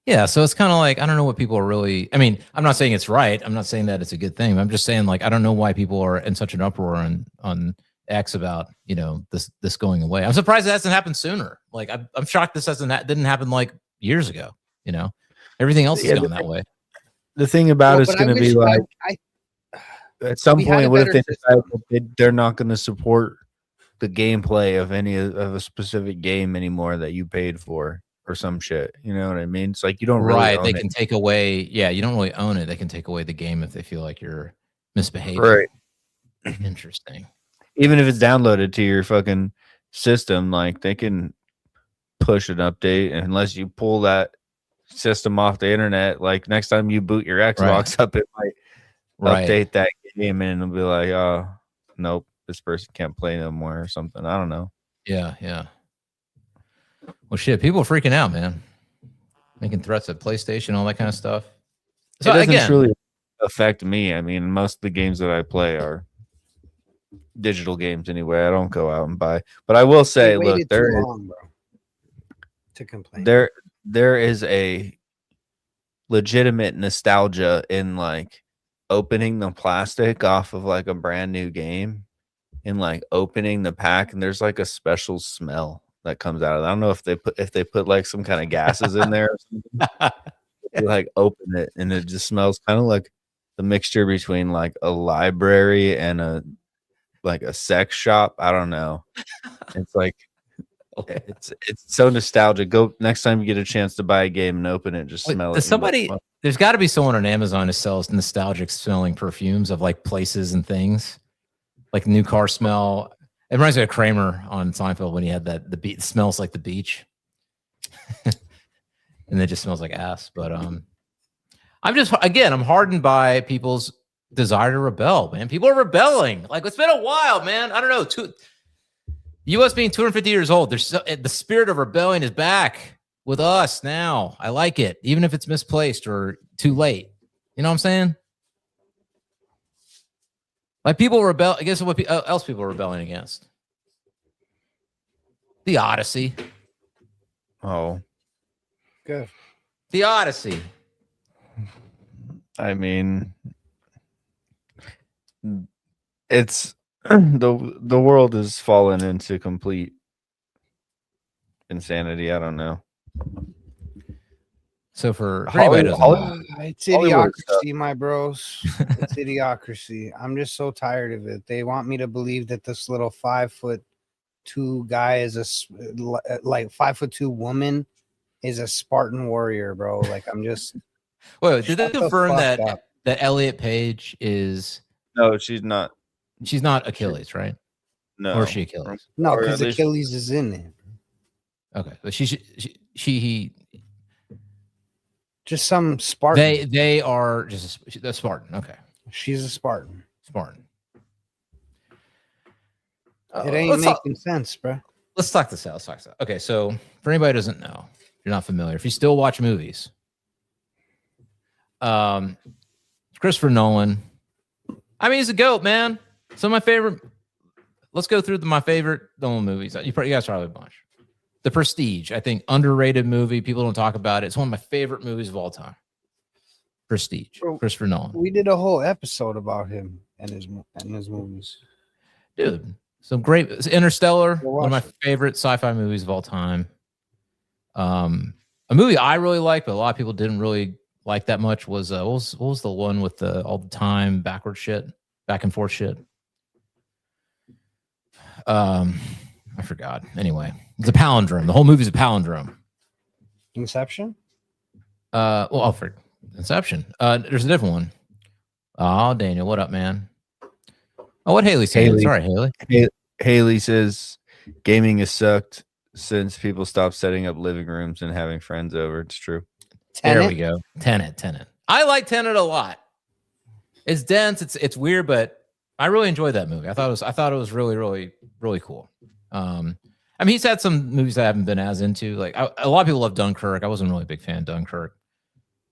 Speaker 1: Yeah, so it's kind of like, I don't know what people are really. I mean, I'm not saying it's right. I'm not saying that it's a good thing. I'm just saying, like, I don't know why people are in such an uproar on X about this going away. I'm surprised it hasn't happened sooner. Like, I'm shocked this didn't happen like years ago. Everything else has gone that way.
Speaker 3: The thing about it's going to be like, at some point, what if they decide that they're not going to support the gameplay of any of a specific game anymore that you paid for? Or some shit, you know what I mean? It's like you don't really own
Speaker 1: They
Speaker 3: it.
Speaker 1: can take away. Yeah, you don't really own it. They can take away the game if they feel like you're misbehaving.
Speaker 3: Right.
Speaker 1: Interesting.
Speaker 3: Even if it's downloaded to your fucking system, like they can push an update, and unless you pull that system off the internet, like next time you boot your Xbox up, it might update that game, and it'll be like, oh, nope, this person can't play no more or something. I don't know.
Speaker 1: Yeah. Well, shit, people are freaking out, man. Making threats at PlayStation, all that kind of stuff. So
Speaker 3: it doesn't
Speaker 1: again,
Speaker 3: truly affect me. I mean, most of the games that I play are digital games anyway. I don't go out and buy. But I will say, look,
Speaker 2: to complain.
Speaker 3: There is a legitimate nostalgia in like opening the plastic off of like a brand new game and like opening the pack, and there's like a special smell that comes out of it. I don't know if they put like some kind of gases in there or something. You like open it and it just smells kind of like the mixture between like a library and a sex shop. I don't know. It's like it's so nostalgic. Go next time you get a chance to buy a game and open it, just smell it.
Speaker 1: There's got to be someone on Amazon who sells nostalgic smelling perfumes of like places and things, like new car smell. It reminds me of Kramer on Seinfeld when he had the beach smells like the beach, and it just smells like ass. But I'm hardened by people's desire to rebel, man. People are rebelling. Like, it's been a while, man. I don't know. The U.S. being 250 years old, the spirit of rebellion is back with us now. I like it, even if it's misplaced or too late. You know what I'm saying? Like, people rebel. I guess what else people are rebelling against? The Odyssey.
Speaker 3: Oh,
Speaker 2: good.
Speaker 1: The Odyssey.
Speaker 3: I mean, it's the world has fallen into complete insanity. I don't know.
Speaker 1: So for anybody who doesn't know,
Speaker 2: it's
Speaker 3: Hollywood
Speaker 2: idiocracy, my bros. It's idiocracy. I'm just so tired of it. They want me to believe that this little 5'2" guy is like 5'2" woman is a Spartan warrior, bro. Like I'm just.
Speaker 1: wait, did they
Speaker 2: Shut the
Speaker 1: confirm
Speaker 2: fuck
Speaker 1: that
Speaker 2: up.
Speaker 1: that Elliot Page is?
Speaker 3: No, she's not.
Speaker 1: She's not Achilles, right?
Speaker 3: No,
Speaker 1: Or is she Achilles?
Speaker 2: No,
Speaker 3: Or
Speaker 2: because
Speaker 3: at least-
Speaker 2: Achilles is in it.
Speaker 1: Okay, but he
Speaker 2: Just some Spartan.
Speaker 1: they are just the Spartan. Okay,
Speaker 2: She's a Spartan.
Speaker 1: Spartan.
Speaker 2: It ain't
Speaker 1: let's
Speaker 2: making sense, bro.
Speaker 1: let's talk this out. Let's talk this out. Okay, so for anybody who doesn't know, if you're not familiar, if you still watch movies, Christopher Nolan. I mean, he's a goat, man. Some of my favorite. Let's go through my favorite Nolan movies. You guys probably a bunch. The Prestige, I think, underrated movie. People don't talk about it. It's one of my favorite movies of all time. Prestige,
Speaker 2: Bro,
Speaker 1: Christopher Nolan.
Speaker 2: We did a whole episode about him and his movies.
Speaker 1: Dude, some great Interstellar,
Speaker 2: Go
Speaker 1: one of my
Speaker 2: watch it.
Speaker 1: favorite sci-fi movies of all time. A movie I really like, but a lot of people didn't really like that much was what was the one with all the time backward shit, back and forth shit. I forgot. Anyway, it's a palindrome. The whole movie's a palindrome.
Speaker 2: Inception?
Speaker 1: Well, for Inception. There's a different one. Oh, Daniel, what up, man? Oh, what Haley saying?
Speaker 3: Haley.
Speaker 1: Sorry, Haley.
Speaker 3: Haley says gaming has sucked since people stopped setting up living rooms and having friends over. It's true.
Speaker 1: There we go. Tenet. I like Tenet a lot. It's dense. It's weird, but I really enjoyed that movie. I thought it was really, really, really cool. I mean, he's had some movies I haven't been as into. Like a lot of people love Dunkirk. I wasn't really a big fan of Dunkirk,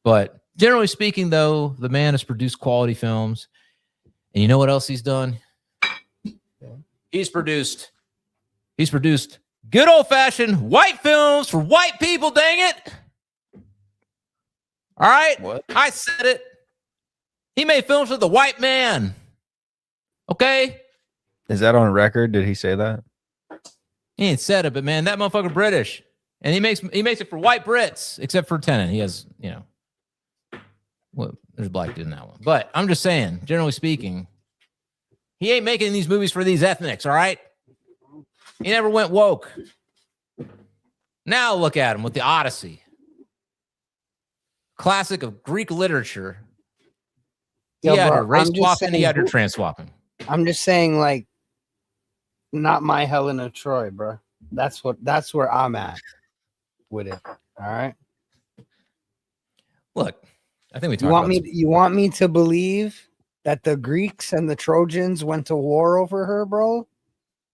Speaker 1: but generally speaking, though, the man has produced quality films. And you know what else he's done? He's produced good old fashioned white films for white people. Dang it! All right,
Speaker 3: What?
Speaker 1: I said it. He made films for the white man. Okay,
Speaker 3: Is that on record? Did he say that?
Speaker 1: he ain't said it, but man, that motherfucker British, and he makes it for white Brits, except for Tenet. He has, well, there's a black dude in that one. But I'm just saying, generally speaking, he ain't making these movies for these ethnics. All right, he never went woke. Now look at him with the Odyssey, classic of Greek literature. He
Speaker 2: Yo,
Speaker 1: had
Speaker 2: bro,
Speaker 1: her race
Speaker 2: I'm just
Speaker 1: swapping, he
Speaker 2: saying
Speaker 1: had her
Speaker 2: who-
Speaker 1: trans swapping.
Speaker 2: I'm just saying, like, not my Helena Troy, bro. That's where I'm at with it. All right.
Speaker 1: Look, I think we talked
Speaker 2: You want
Speaker 1: about
Speaker 2: me?
Speaker 1: this.
Speaker 2: You want me to believe that the Greeks and the Trojans went to war over her, bro?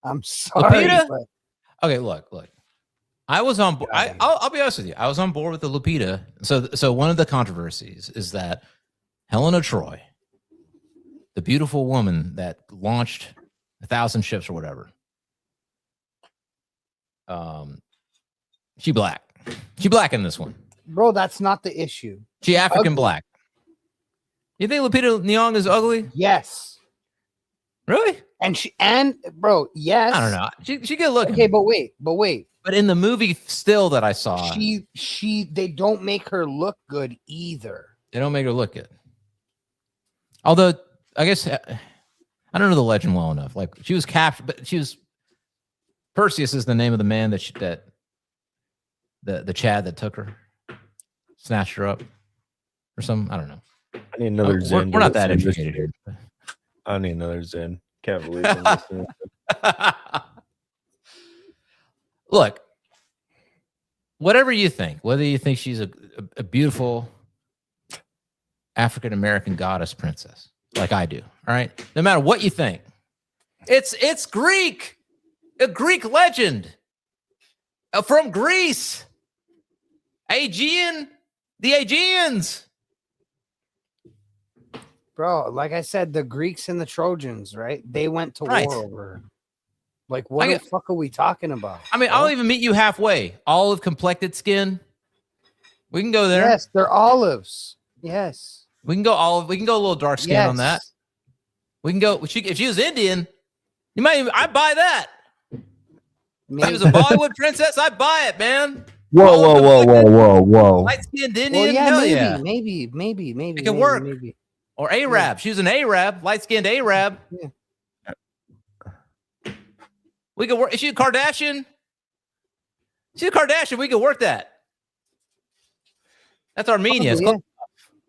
Speaker 2: I'm sorry.
Speaker 1: Lupita?
Speaker 2: but
Speaker 1: Okay, look. I was on board. I'll be honest with you. I was on board with the Lupita. So one of the controversies is that Helena Troy, the beautiful woman that launched 1,000 ships or whatever, she black. She black in this one.
Speaker 2: bro, that's not the issue.
Speaker 1: She African
Speaker 2: Ugly.
Speaker 1: black. You think Lupita Nyong'o is ugly?
Speaker 2: Yes.
Speaker 1: Really?
Speaker 2: And bro, yes.
Speaker 1: I don't know. She good looking.
Speaker 2: Okay, but wait.
Speaker 1: But in the movie still that I saw,
Speaker 2: They don't make her look good either.
Speaker 1: they don't make her look good. Although I guess I don't know the legend well enough. Like she was captured, but she was Perseus is the name of the man that the Chad that took her, snatched her up, or something. I don't know.
Speaker 3: I need another Zen.
Speaker 1: We're not that
Speaker 3: to listen to
Speaker 1: educated here.
Speaker 3: this. I need another Zen. Can't believe I'm listening.
Speaker 1: Look, whatever you think, whether you think she's a beautiful African American goddess princess, like I do, all right. No matter what you think, it's Greek, a Greek legend from Greece, Aegean, the Aegeans.
Speaker 2: Bro, like I said, the Greeks and the Trojans, right? They went to
Speaker 1: Right.
Speaker 2: war over her. Like, what the fuck are we talking about?
Speaker 1: I mean,
Speaker 2: bro?
Speaker 1: I'll even meet you halfway. Olive complected skin. We can go there.
Speaker 2: Yes, they're olives. Yes.
Speaker 1: We can go a little dark skin on that. We can go. If she was Indian, I'd buy that. If she was a Bollywood princess, I'd buy it, man.
Speaker 3: Whoa.
Speaker 1: Light-skinned Indian,
Speaker 2: Well, yeah,
Speaker 1: hell
Speaker 2: maybe.
Speaker 1: It can work.
Speaker 2: Maybe.
Speaker 1: Or Arab. She was an Arab, light-skinned Arab.
Speaker 2: Yeah.
Speaker 1: We could work. Is she a Kardashian? She's a Kardashian. We could work that. That's Armenia.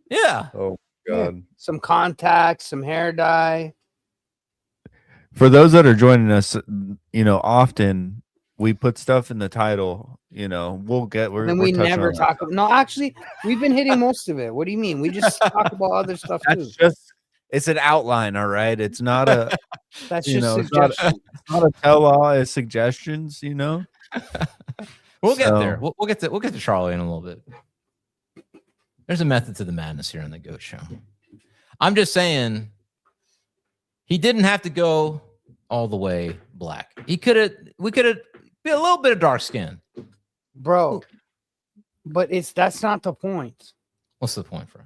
Speaker 1: Yeah.
Speaker 3: Oh God.
Speaker 2: Yeah. Some contacts, some hair dye.
Speaker 3: For those that are joining us, often we put stuff in the title. We're
Speaker 2: we
Speaker 3: touching
Speaker 2: never
Speaker 3: on
Speaker 2: talk about. No, actually, we've been hitting most of it. What do you mean? We just talk about other stuff too.
Speaker 3: It's an outline, all right. It's not a.
Speaker 2: That's just
Speaker 3: suggestions. It's not a tell-all. It's suggestions.
Speaker 1: We'll get there. We'll get to Charlie in a little bit. There's a method to the madness here on the Goat Show. I'm just saying, he didn't have to go all the way black. We could have be a little bit of dark skin,
Speaker 2: bro. But that's not the point.
Speaker 1: What's the point, Fresh?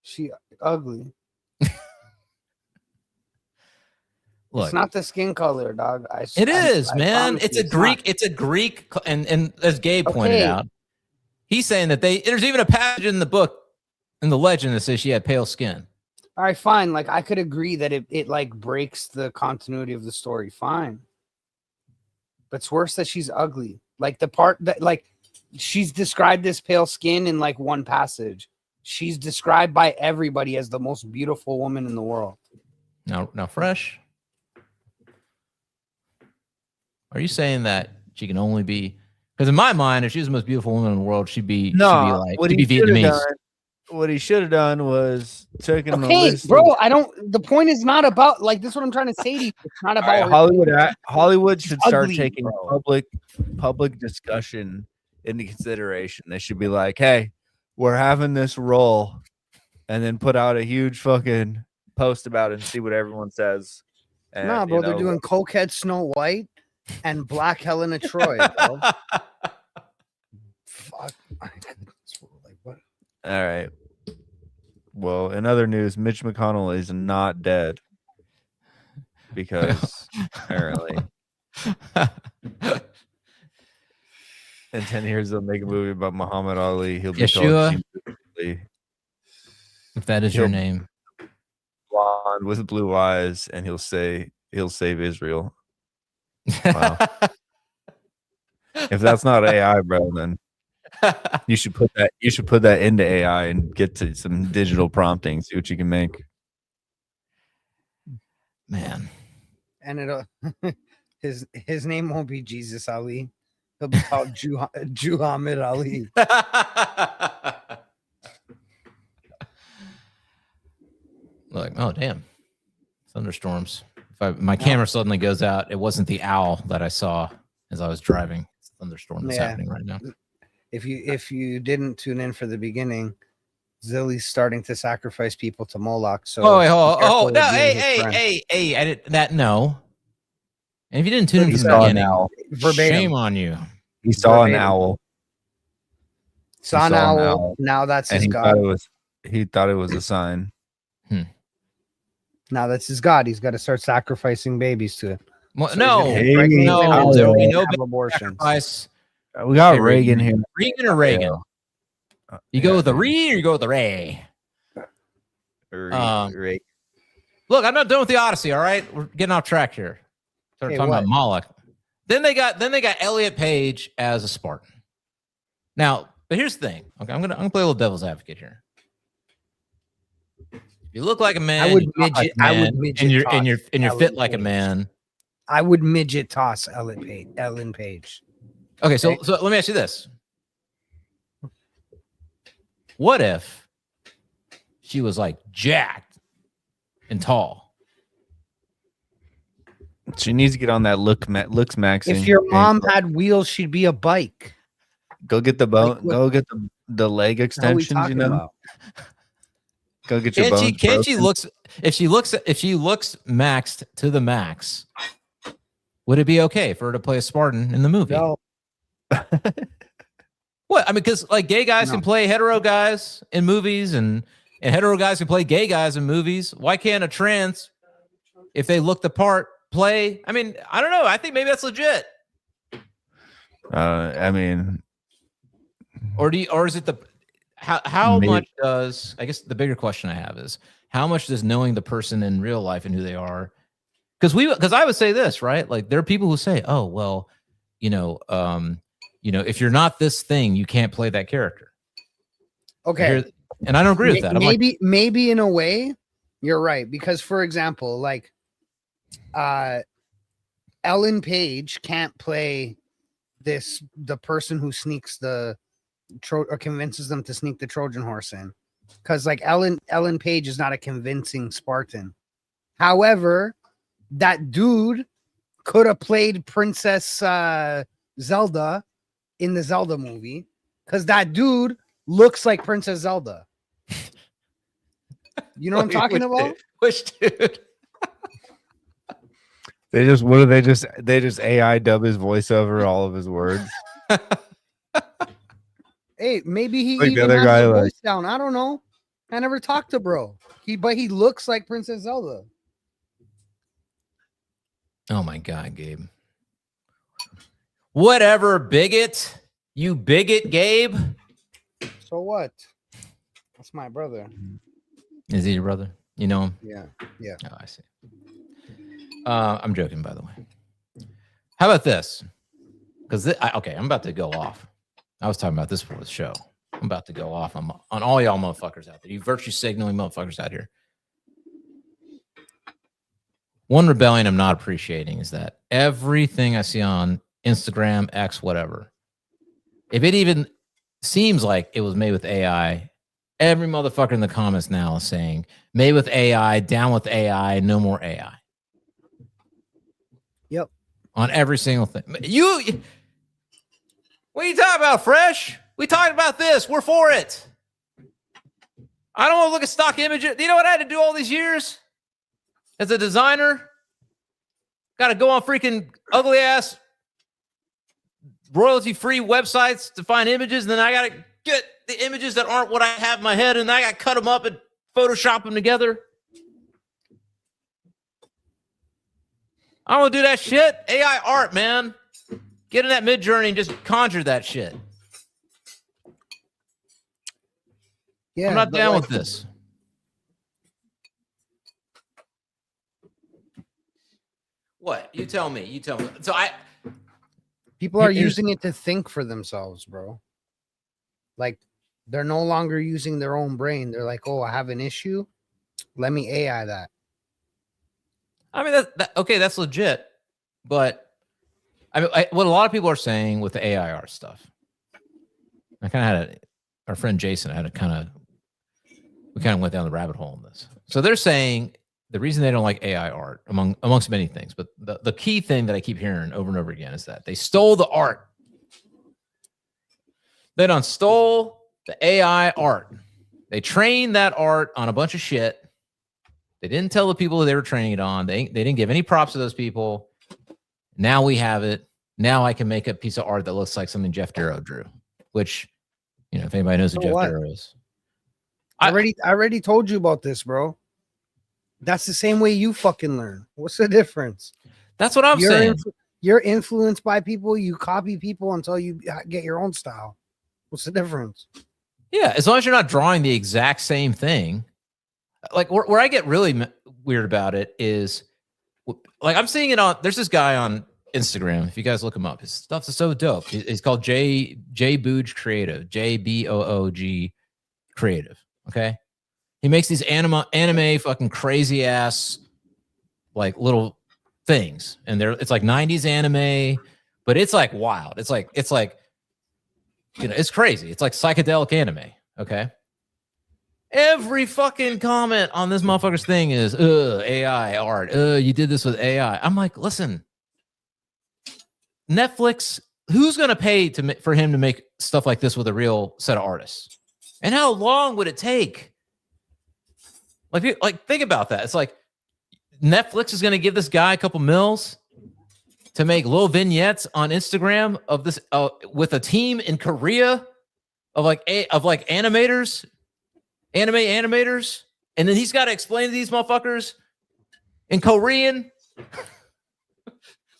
Speaker 2: She ugly.
Speaker 1: Look,
Speaker 2: it's not the skin color, dog.
Speaker 1: It is, man. It's a Greek, and as Gabe pointed out, he's saying that there's even a passage in the book, in the legend, that says she had pale skin.
Speaker 2: All right, fine. Like, I could agree that it like breaks the continuity of the story. Fine. But it's worse that she's ugly. Like, the part that, like, she's described as pale skin in like one passage. She's described by everybody as the most beautiful woman in the world.
Speaker 1: Now, Fresh, are you saying that she can only be? Because in my mind, if she's the most beautiful woman in the world, she'd be Vietnamese.
Speaker 3: What he should have done was taken.
Speaker 2: Okay, bro. The point is not about, like, this is what I'm trying to say to you. It's not about
Speaker 3: Hollywood should start taking public discussion into consideration. They should be like, hey, we're having this role, and then put out a huge fucking post about it and see what everyone says. And,
Speaker 2: nah, bro, they're doing cokehead Snow White and Black Helena Troy, bro. Fuck. Like, what?
Speaker 3: All right. Well, in other news, Mitch McConnell is not dead because apparently in 10 years they'll make a movie about Muhammad Ali. He'll be
Speaker 1: Yeshua, if that is your name,
Speaker 3: blonde with blue eyes, and he'll say he'll save Israel. Wow. If that's not AI, bro, then you should put that into AI and get to some digital prompting, see what you can make.
Speaker 1: Man.
Speaker 2: And it'll his name won't be Jesus Ali. He'll be called Muhammad Ali.
Speaker 1: Like, oh damn. Thunderstorms. My camera suddenly goes out, it wasn't the owl that I saw as I was driving. It's a thunderstorm that's happening right now.
Speaker 2: If you didn't tune in for the beginning, Zilly's starting to sacrifice people to Moloch. So
Speaker 1: no, hey, I did that. No, and if you didn't tune in from the beginning, shame on you.
Speaker 3: He saw an owl.
Speaker 2: Saw an owl. Now that's his God.
Speaker 3: He thought it was a sign.
Speaker 2: Now that's his God. He's got to start sacrificing babies to it.
Speaker 1: Well,
Speaker 2: so
Speaker 1: no,
Speaker 2: there'll be no abortions.
Speaker 3: We got Reagan here.
Speaker 1: Reagan or Reagan? You go with the Re or you go with the Ray? Look, I'm not done with the Odyssey. All right, we're getting off track here. Started talking about Moloch. Then they got Elliot Page as a Spartan. Now, but here's the thing. Okay, I'm gonna play a little devil's advocate here. You look like a man.
Speaker 2: I would midget.
Speaker 1: And you're fit like a man.
Speaker 2: I would midget toss Ellen Page.
Speaker 1: Okay, so let me ask you this: what if she was like jacked and tall?
Speaker 3: She needs to get on that looks maxing.
Speaker 2: If your mom had wheels, she'd be a bike.
Speaker 3: Go get the bone. Like, go get the leg extensions. You know.
Speaker 2: About?
Speaker 3: Go get your bones.
Speaker 1: Can she looks? If she looks maxed to the max, would it be okay for her to play a Spartan in the movie?
Speaker 2: No.
Speaker 1: What? I mean, because like gay guys can play hetero guys in movies, and hetero guys can play gay guys in movies. Why can't a trans, if they look the part, play? I mean, I don't know. I think maybe that's legit.
Speaker 3: I mean,
Speaker 1: or is it the how much does, I guess the bigger question I have is how much does knowing the person in real life and who they are, because I would say this, right? Like there are people who say, oh well, if you're not this thing, you can't play that character.
Speaker 2: Okay.
Speaker 1: And I don't agree with that.
Speaker 2: Maybe in a way, you're right. Because for example, like Ellen Page can't play the person who sneaks or convinces them to sneak the Trojan horse in. Because like Ellen Page is not a convincing Spartan. However, that dude could have played Princess Zelda in the Zelda movie, because that dude looks like Princess Zelda. You know what I'm talking about?
Speaker 1: Which dude?
Speaker 3: They just AI dub his voiceover, all of his words.
Speaker 2: Hey, maybe he
Speaker 3: like
Speaker 2: even
Speaker 3: the other
Speaker 2: has
Speaker 3: guy,
Speaker 2: the
Speaker 3: like,
Speaker 2: voice down. I don't know. I never talked to bro. But he looks like Princess Zelda.
Speaker 1: Oh my God, Gabe. Whatever, bigot. You bigot, Gabe.
Speaker 2: So what? That's my brother.
Speaker 1: Is he your brother? You know him?
Speaker 2: Yeah. Yeah.
Speaker 1: Oh, I see. I'm joking, by the way. How about this? Because I'm about to go off. I was talking about this before the show. I'm about to go off on all y'all motherfuckers out there. You virtue signaling motherfuckers out here. One rebellion I'm not appreciating is that everything I see on Instagram, X, whatever, if it even seems like it was made with AI, every motherfucker in the comments now is saying, made with AI, down with AI, no more AI.
Speaker 2: Yep.
Speaker 1: On every single thing. What are you talking about, Fresh? We talked about this. We're for it. I don't want to look at stock images. You know what I had to do all these years as a designer? Got to go on freaking ugly ass royalty-free websites to find images, and then I got to get the images that aren't what I have in my head, and I got to cut them up and Photoshop them together. I don't want to do that shit. AI art, man. Get in that Mid-Journey and just conjure that shit.
Speaker 2: Yeah,
Speaker 1: I'm not down with this. What? You tell me. So
Speaker 2: people are using it to think for themselves, bro. Like they're no longer using their own brain. They're like, oh, I have an issue. Let me AI that.
Speaker 1: I mean, okay, that's legit. But I mean, what a lot of people are saying with the AI art stuff, I kind of had our friend Jason we kind of went down the rabbit hole on this. So they're saying the reason they don't like AI art, amongst many things, but the key thing that I keep hearing over and over again is that they stole the art. They done stole the AI art. They trained that art on a bunch of shit. They didn't tell the people who they were training it on. They didn't give any props to those people. Now we have it. Now I can make a piece of art that looks like something Jeff Darrow drew, which, if anybody knows who Jeff Darrow is.
Speaker 2: I already told you about this, bro. That's the same way you fucking learn. What's the difference?
Speaker 1: That's what I'm saying.
Speaker 2: You're influenced by people. You copy people until you get your own style. What's the difference? Yeah,
Speaker 1: as long as you're not drawing the exact same thing. Like where I get really weird about it is, like I'm seeing it on. There's this guy on Instagram. If you guys look him up, his stuff is so dope. He's called J Boog Creative. JBOOG Creative. Okay, he makes these anime fucking crazy ass like little things, and it's like 90s anime, but it's like wild. It's like it's crazy. It's like psychedelic anime. Okay. Every fucking comment on this motherfucker's thing is AI art. You did this with AI. I'm like, listen, Netflix, who's gonna pay for him to make stuff like this with a real set of artists? And how long would it take? Like think about that. It's like Netflix is gonna give this guy a couple mils to make little vignettes on Instagram of this with a team in Korea of like animators, anime animators, and then he's got to explain to these motherfuckers in Korean,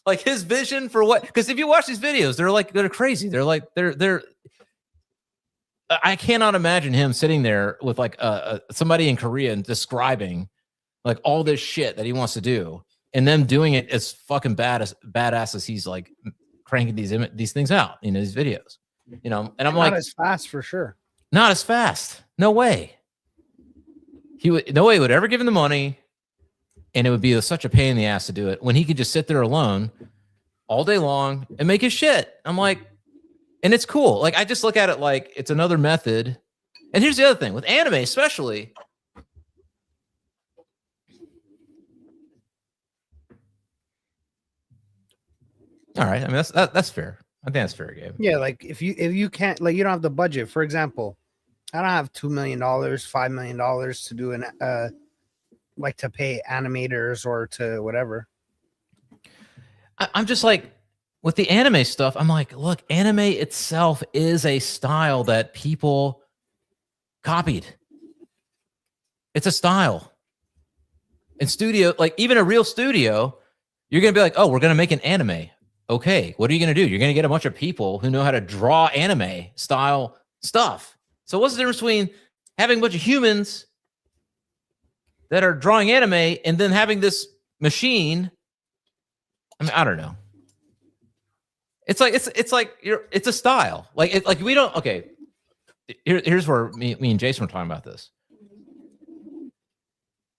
Speaker 1: like his vision for what? Because if you watch these videos, they're crazy. They're. I cannot imagine him sitting there with like somebody in Korea and describing like all this shit that he wants to do, and them doing it as fucking badass as he's like cranking these things out, these videos, and I'm
Speaker 2: not
Speaker 1: like,
Speaker 2: not as fast for sure.
Speaker 1: not as fast. No way. No way he would ever give him the money, and it would be such a pain in the ass to do it when he could just sit there alone all day long and make his shit. I'm like, and it's cool. Like, I just look at it like it's another method. And here's the other thing with anime, especially. All right, I mean that's fair. I think that's fair, Gabe.
Speaker 2: Yeah, like if you can't, like, you don't have the budget. For example, I don't have $2 million, $5 million to do an like to pay animators or to whatever.
Speaker 1: I'm just like, with the anime stuff, I'm like, look, anime itself is a style that people copied. It's a style. In studio, like even a real studio, you're going to be like, oh, we're going to make an anime. Okay, what are you going to do? You're going to get a bunch of people who know how to draw anime style stuff. So what's the difference between having a bunch of humans that are drawing anime and then having this machine? I mean, I don't know. It's like it's a style. Like we don't. Okay, here's where me and Jason were talking about this.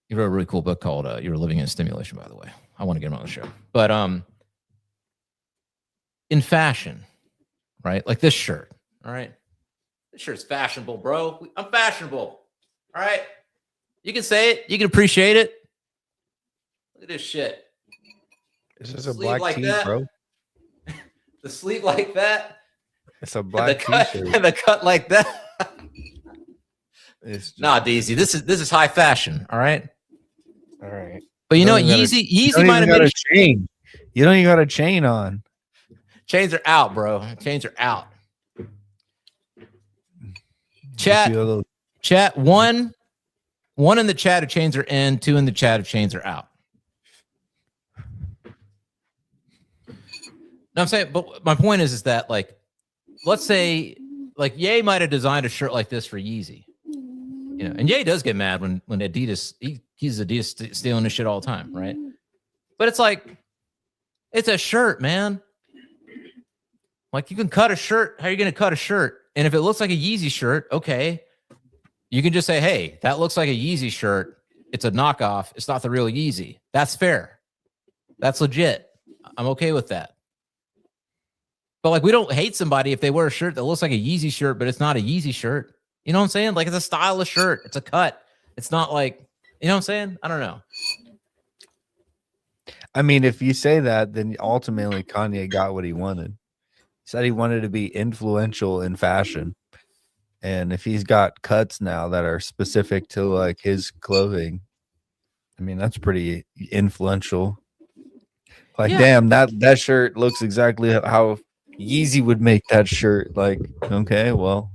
Speaker 1: You wrote a really cool book called "You Were Living in Stimulation." By the way, I want to get him on the show. But in fashion, right? Like this shirt. All right, this shirt's fashionable, bro. I'm fashionable. All right, you can say it. You can appreciate it. Look at this shit.
Speaker 3: This is a black tee, bro.
Speaker 1: The sleeve like that.
Speaker 3: It's a black
Speaker 1: t-shirt. And the cut like that. Nah, Daisy. This is high fashion. All right.
Speaker 3: All right.
Speaker 1: But you know what? Yeezy might have made a
Speaker 3: chain. You don't even got a chain on.
Speaker 1: Chains are out, bro. Chains are out. Chat. One in the chat of chains are in. 2 in the chat of chains are out. No, I'm saying, but my point is that, like, let's say, like, Ye might have designed a shirt like this for Yeezy, and Ye does get mad when Adidas, he's Adidas stealing his shit all the time, right? But it's like, it's a shirt, man. Like, you can cut a shirt. How are you going to cut a shirt? And if it looks like a Yeezy shirt, okay, you can just say, hey, that looks like a Yeezy shirt. It's a knockoff. It's not the real Yeezy. That's fair. That's legit. I'm okay with that. But like, we don't hate somebody if they wear a shirt that looks like a Yeezy shirt, but it's not a Yeezy shirt. You know what I'm saying? Like, it's a stylish shirt. It's a cut. It's not like, you know what I'm saying? I don't know.
Speaker 3: I mean, if you say that, then ultimately Kanye got what he wanted. He said he wanted to be influential in fashion. And if he's got cuts now that are specific to like his clothing, I mean, that's pretty influential. Like, yeah. Damn, that shirt looks exactly how Yeezy would make that shirt. Like, okay, well,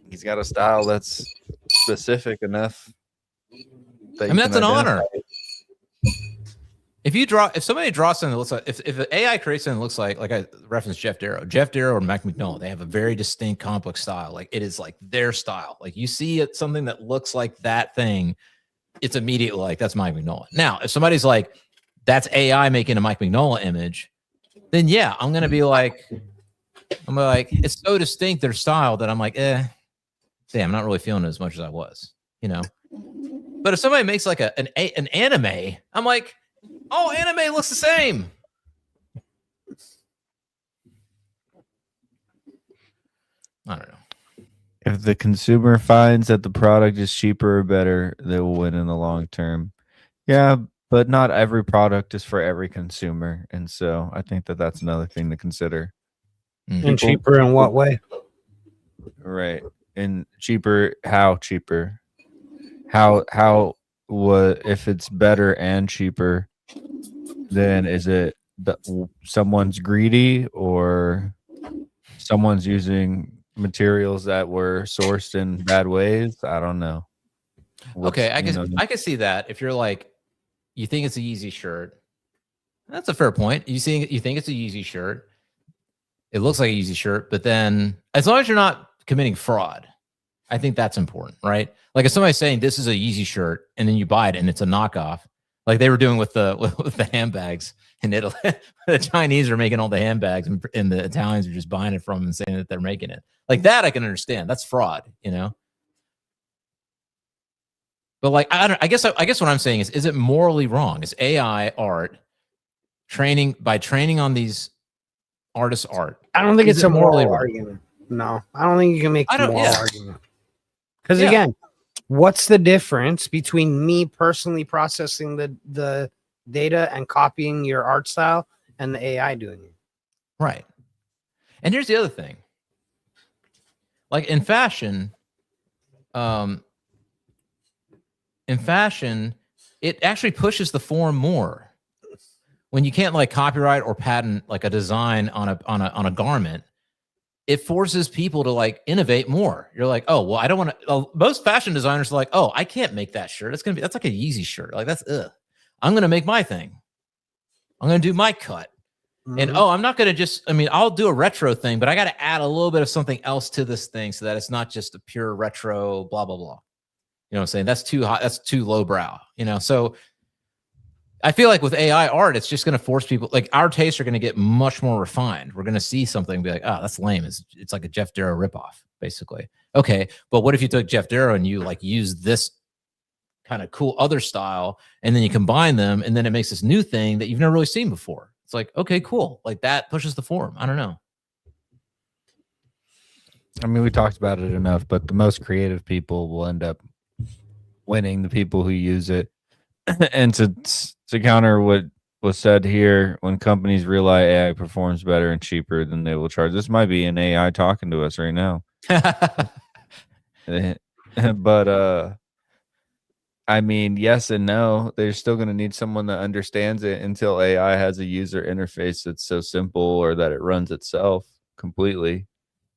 Speaker 3: he's got a style that's specific enough.
Speaker 1: I mean, that's an honor. If somebody draws something that looks like, if an AI creates something that looks like I referenced Jeff Darrow or Mac McConnell, they have a very distinct comic book style. Like, it is like their style. Like, you see it, something that looks like that thing, it's immediately like, that's Mike Mignola. Now, if somebody's like, that's AI making a Mike Mignola image, then yeah, I'm gonna be like, it's so distinct, their style, that I'm like, damn, I'm not really feeling it as much as I was, But if somebody makes like an anime, I'm like, oh, anime looks the same. I don't know.
Speaker 3: If the consumer finds that the product is cheaper or better, they will win in the long term. Yeah, but not every product is for every consumer. And so I think that that's another thing to consider.
Speaker 2: And cheaper in what way?
Speaker 3: Right. And cheaper, how cheaper? How what if it's better and cheaper, then is it someone's greedy or someone's using materials that were sourced in bad ways. I don't know.
Speaker 1: Okay, I can see that. If you're like, you think it's a Yeezy shirt, that's a fair point. You think it's a Yeezy shirt. It looks like a Yeezy shirt, but then as long as you're not committing fraud, I think that's important, right? Like if somebody's saying this is a Yeezy shirt and then you buy it and it's a knockoff, like they were doing with the handbags in Italy. The Chinese are making all the handbags and the Italians are just buying it from them and saying that they're making it. Like that I can understand. That's fraud, you know? But like I guess what I'm saying is it morally wrong? Is AI art training on these artists' art?
Speaker 2: I don't think it's a moral argument. No, I don't think you can make a moral argument. Because again, what's the difference between me personally processing the data and copying your art style and the AI doing it?
Speaker 1: Right. And here's the other thing. Like in fashion, it actually pushes the form more. When you can't like copyright or patent like a design on a garment, it forces people to like innovate more. You're like, oh, well, I don't want to. Most fashion designers are like, oh, I can't make that shirt. That's like a Yeezy shirt. Like that's I'm gonna make my thing. I'm gonna do my cut. Mm-hmm. And I'm not gonna I'll do a retro thing, but I got to add a little bit of something else to this thing so that it's not just a pure retro. Blah blah blah. You know what I'm saying? That's too hot. That's too lowbrow. You know, so. I feel like with AI art, it's just going to force people, like our tastes are going to get much more refined. We're going to see something and be like, oh, that's lame. It's like a Jeff Darrow ripoff, basically. Okay, but what if you took Jeff Darrow and you like use this kind of cool other style and then you combine them and then it makes this new thing that you've never really seen before? It's like, okay, cool. Like that pushes the form. I don't know.
Speaker 3: I mean, we talked about it enough, but the most creative people will end up winning, the people who use it. And to counter what was said here, when companies realize AI performs better and cheaper, then they will charge. This might be an AI talking to us right now. But I mean, yes and no. They're still going to need someone that understands it until AI has a user interface that's so simple or that it runs itself completely.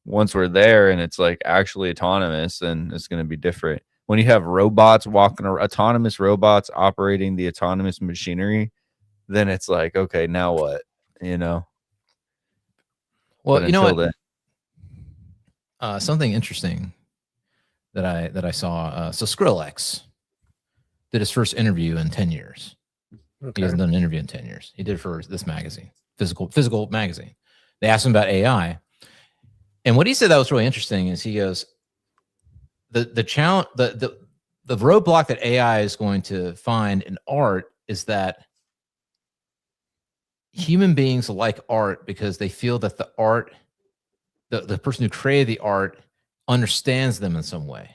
Speaker 3: Once we're there and it's like actually autonomous, then it's going to be different. When you have robots autonomous robots operating the autonomous machinery, then it's like, okay, now what? You know?
Speaker 1: Well, you know what? Something interesting that I saw. So Skrillex did his first interview in 10 years. Okay. He hasn't done an interview in 10 years. He did it for this magazine, physical magazine. They asked him about AI. And what he said that was really interesting is he goes, the challenge, the roadblock that AI is going to find in art is that human beings like art because they feel that the art, the person who created the art understands them in some way.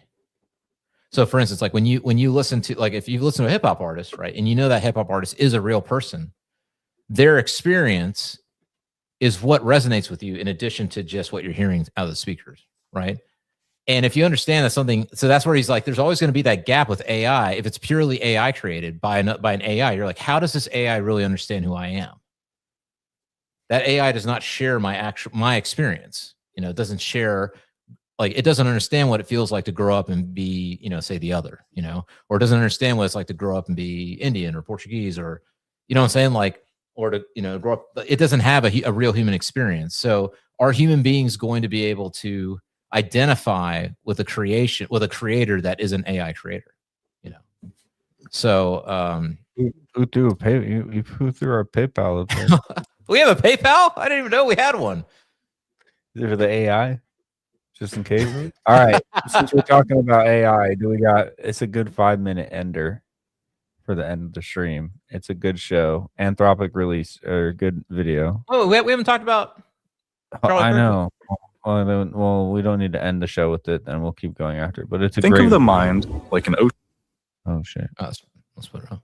Speaker 1: So for instance, like when you listen to, like if you listen to a hip hop artist, right, and you know that hip hop artist is a real person, their experience is what resonates with you in addition to just what you're hearing out of the speakers, right? And if you understand that something, so that's where he's like, there's always going to be that gap with AI. If it's purely AI created by an AI, you're like, how does this AI really understand who I am? That AI does not share my experience. You know, it doesn't share, like, it doesn't understand what it feels like to grow up and be, you know, say the other, you know, or it doesn't understand what it's like to grow up and be Indian or Portuguese or, you know what I'm saying? Like, or to, you know, grow up. It doesn't have a real human experience. So are human beings going to be able to identify with a creator that is an AI creator, you know? So
Speaker 3: who threw our PayPal?
Speaker 1: We have a PayPal? I didn't even know we had one.
Speaker 3: Is it for the AI? Just in case. All right. Since we're talking about AI, it's a good 5-minute ender for the end of the stream. It's a good show. Anthropic release or good video.
Speaker 1: Oh, we haven't talked about
Speaker 3: Charlie Kirk. Know. Well, we don't need to end the show with it, then we'll keep going after it. But it's a
Speaker 8: Think
Speaker 3: great
Speaker 8: of the
Speaker 3: video.
Speaker 8: mind like an ocean.
Speaker 3: Oh shit.
Speaker 1: Let's put it on.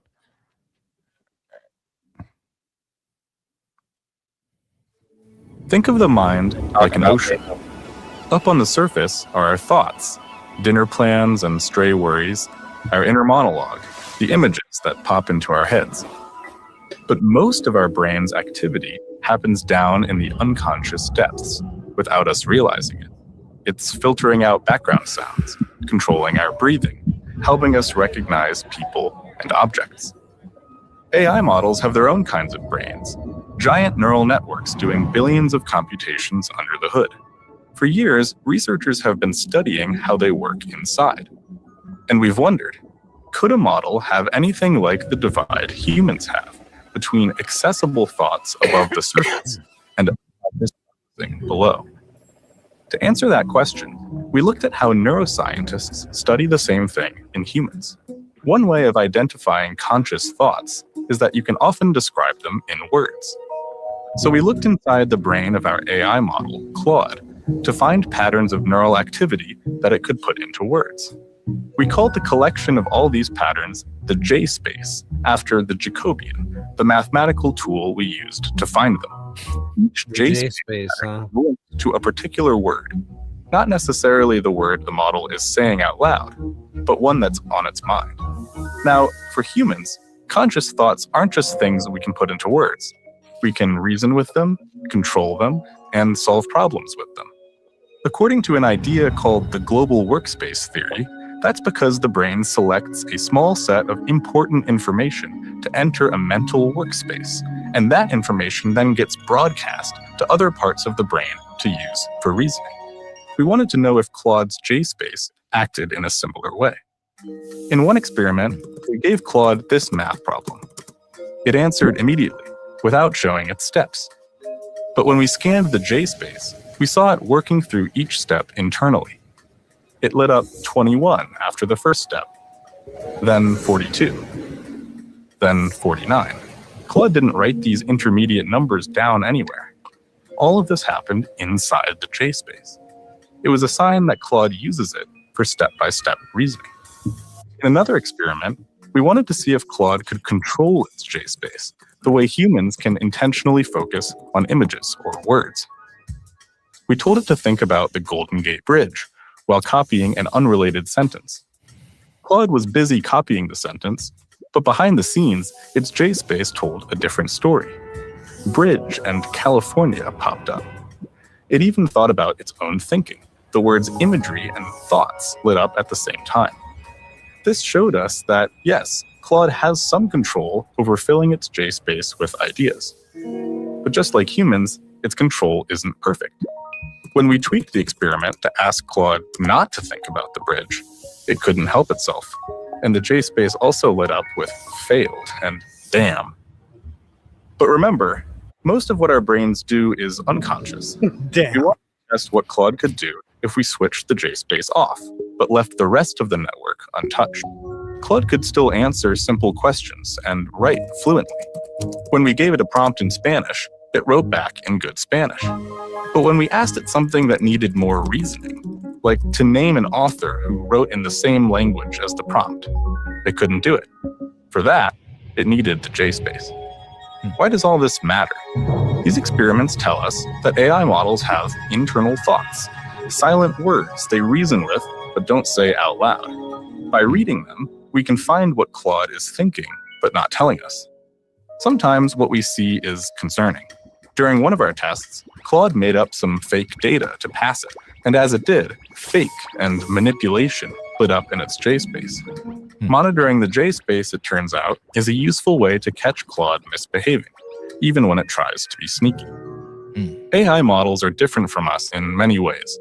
Speaker 8: Think of the mind like an ocean. Up on the surface are our thoughts, dinner plans and stray worries, our inner monologue, the images that pop into our heads. But most of our brain's activity happens down in the unconscious depths without us realizing it.
Speaker 9: It's filtering out background sounds, controlling our breathing, helping us recognize people and objects. AI models have their own kinds of brains, giant neural networks doing billions of computations under the hood. For years, researchers have been studying how they work inside. And we've wondered, could a model have anything like the divide humans have between accessible thoughts above the surface and processing below? To answer that question, we looked at how neuroscientists study the same thing in humans. One way of identifying conscious thoughts is that you can often describe them in words. So we looked inside the brain of our AI model, Claude, to find patterns of neural activity that it could put into words. We called the collection of all these patterns the J-space, after the Jacobian, the mathematical tool we used to find them. Each J-space linked to a particular word, not necessarily the word the model is saying out loud, but one that's on its mind. Now, for humans, conscious thoughts aren't just things we can put into words. We can reason with them, control them, and solve problems with them. According to an idea called the global workspace theory, that's because the brain selects a small set of important information to enter a mental workspace, and that information then gets broadcast to other parts of the brain to use for reasoning. We wanted to know if Claude's J-space acted in a similar way. In one experiment, we gave Claude this math problem. It answered immediately, without showing its steps. But when we scanned the J-space, we saw it working through each step internally. It lit up 21 after the first step, then 42, then 49. Claude didn't write these intermediate numbers down anywhere. All of this happened inside the J-space. It was a sign that Claude uses it for step-by-step reasoning. In another experiment, we wanted to see if Claude could control its J-space, the way humans can intentionally focus on images or words. We told it to think about the Golden Gate Bridge while copying an unrelated sentence. Claude was busy copying the sentence, but behind the scenes, its J-space told a different story. Bridge and California popped up. It even thought about its own thinking. The words imagery and thoughts lit up at the same time. This showed us that, yes, Claude has some control over filling its J-space with ideas. But just like humans, its control isn't perfect. When we tweaked the experiment to ask Claude not to think about the bridge, it couldn't help itself. And the J-space also lit up with failed and damn. But remember, most of what our brains do is unconscious.
Speaker 2: Damn.
Speaker 9: We want to test what Claude could do if we switched the J-space off, but left the rest of the network untouched. Claude could still answer simple questions and write fluently. When we gave it a prompt in Spanish, it wrote back in good Spanish. But when we asked it something that needed more reasoning, like to name an author who wrote in the same language as the prompt, it couldn't do it. For that, it needed the J-space. Why does all this matter? These experiments tell us that AI models have internal thoughts, silent words they reason with but don't say out loud. By reading them, we can find what Claude is thinking but not telling us. Sometimes what we see is concerning. During one of our tests, Claude made up some fake data to pass it, and as it did, fake and manipulation lit up in its J-space. Monitoring the J-space, it turns out, is a useful way to catch Claude misbehaving, even when it tries to be sneaky. AI models are different from us in many ways.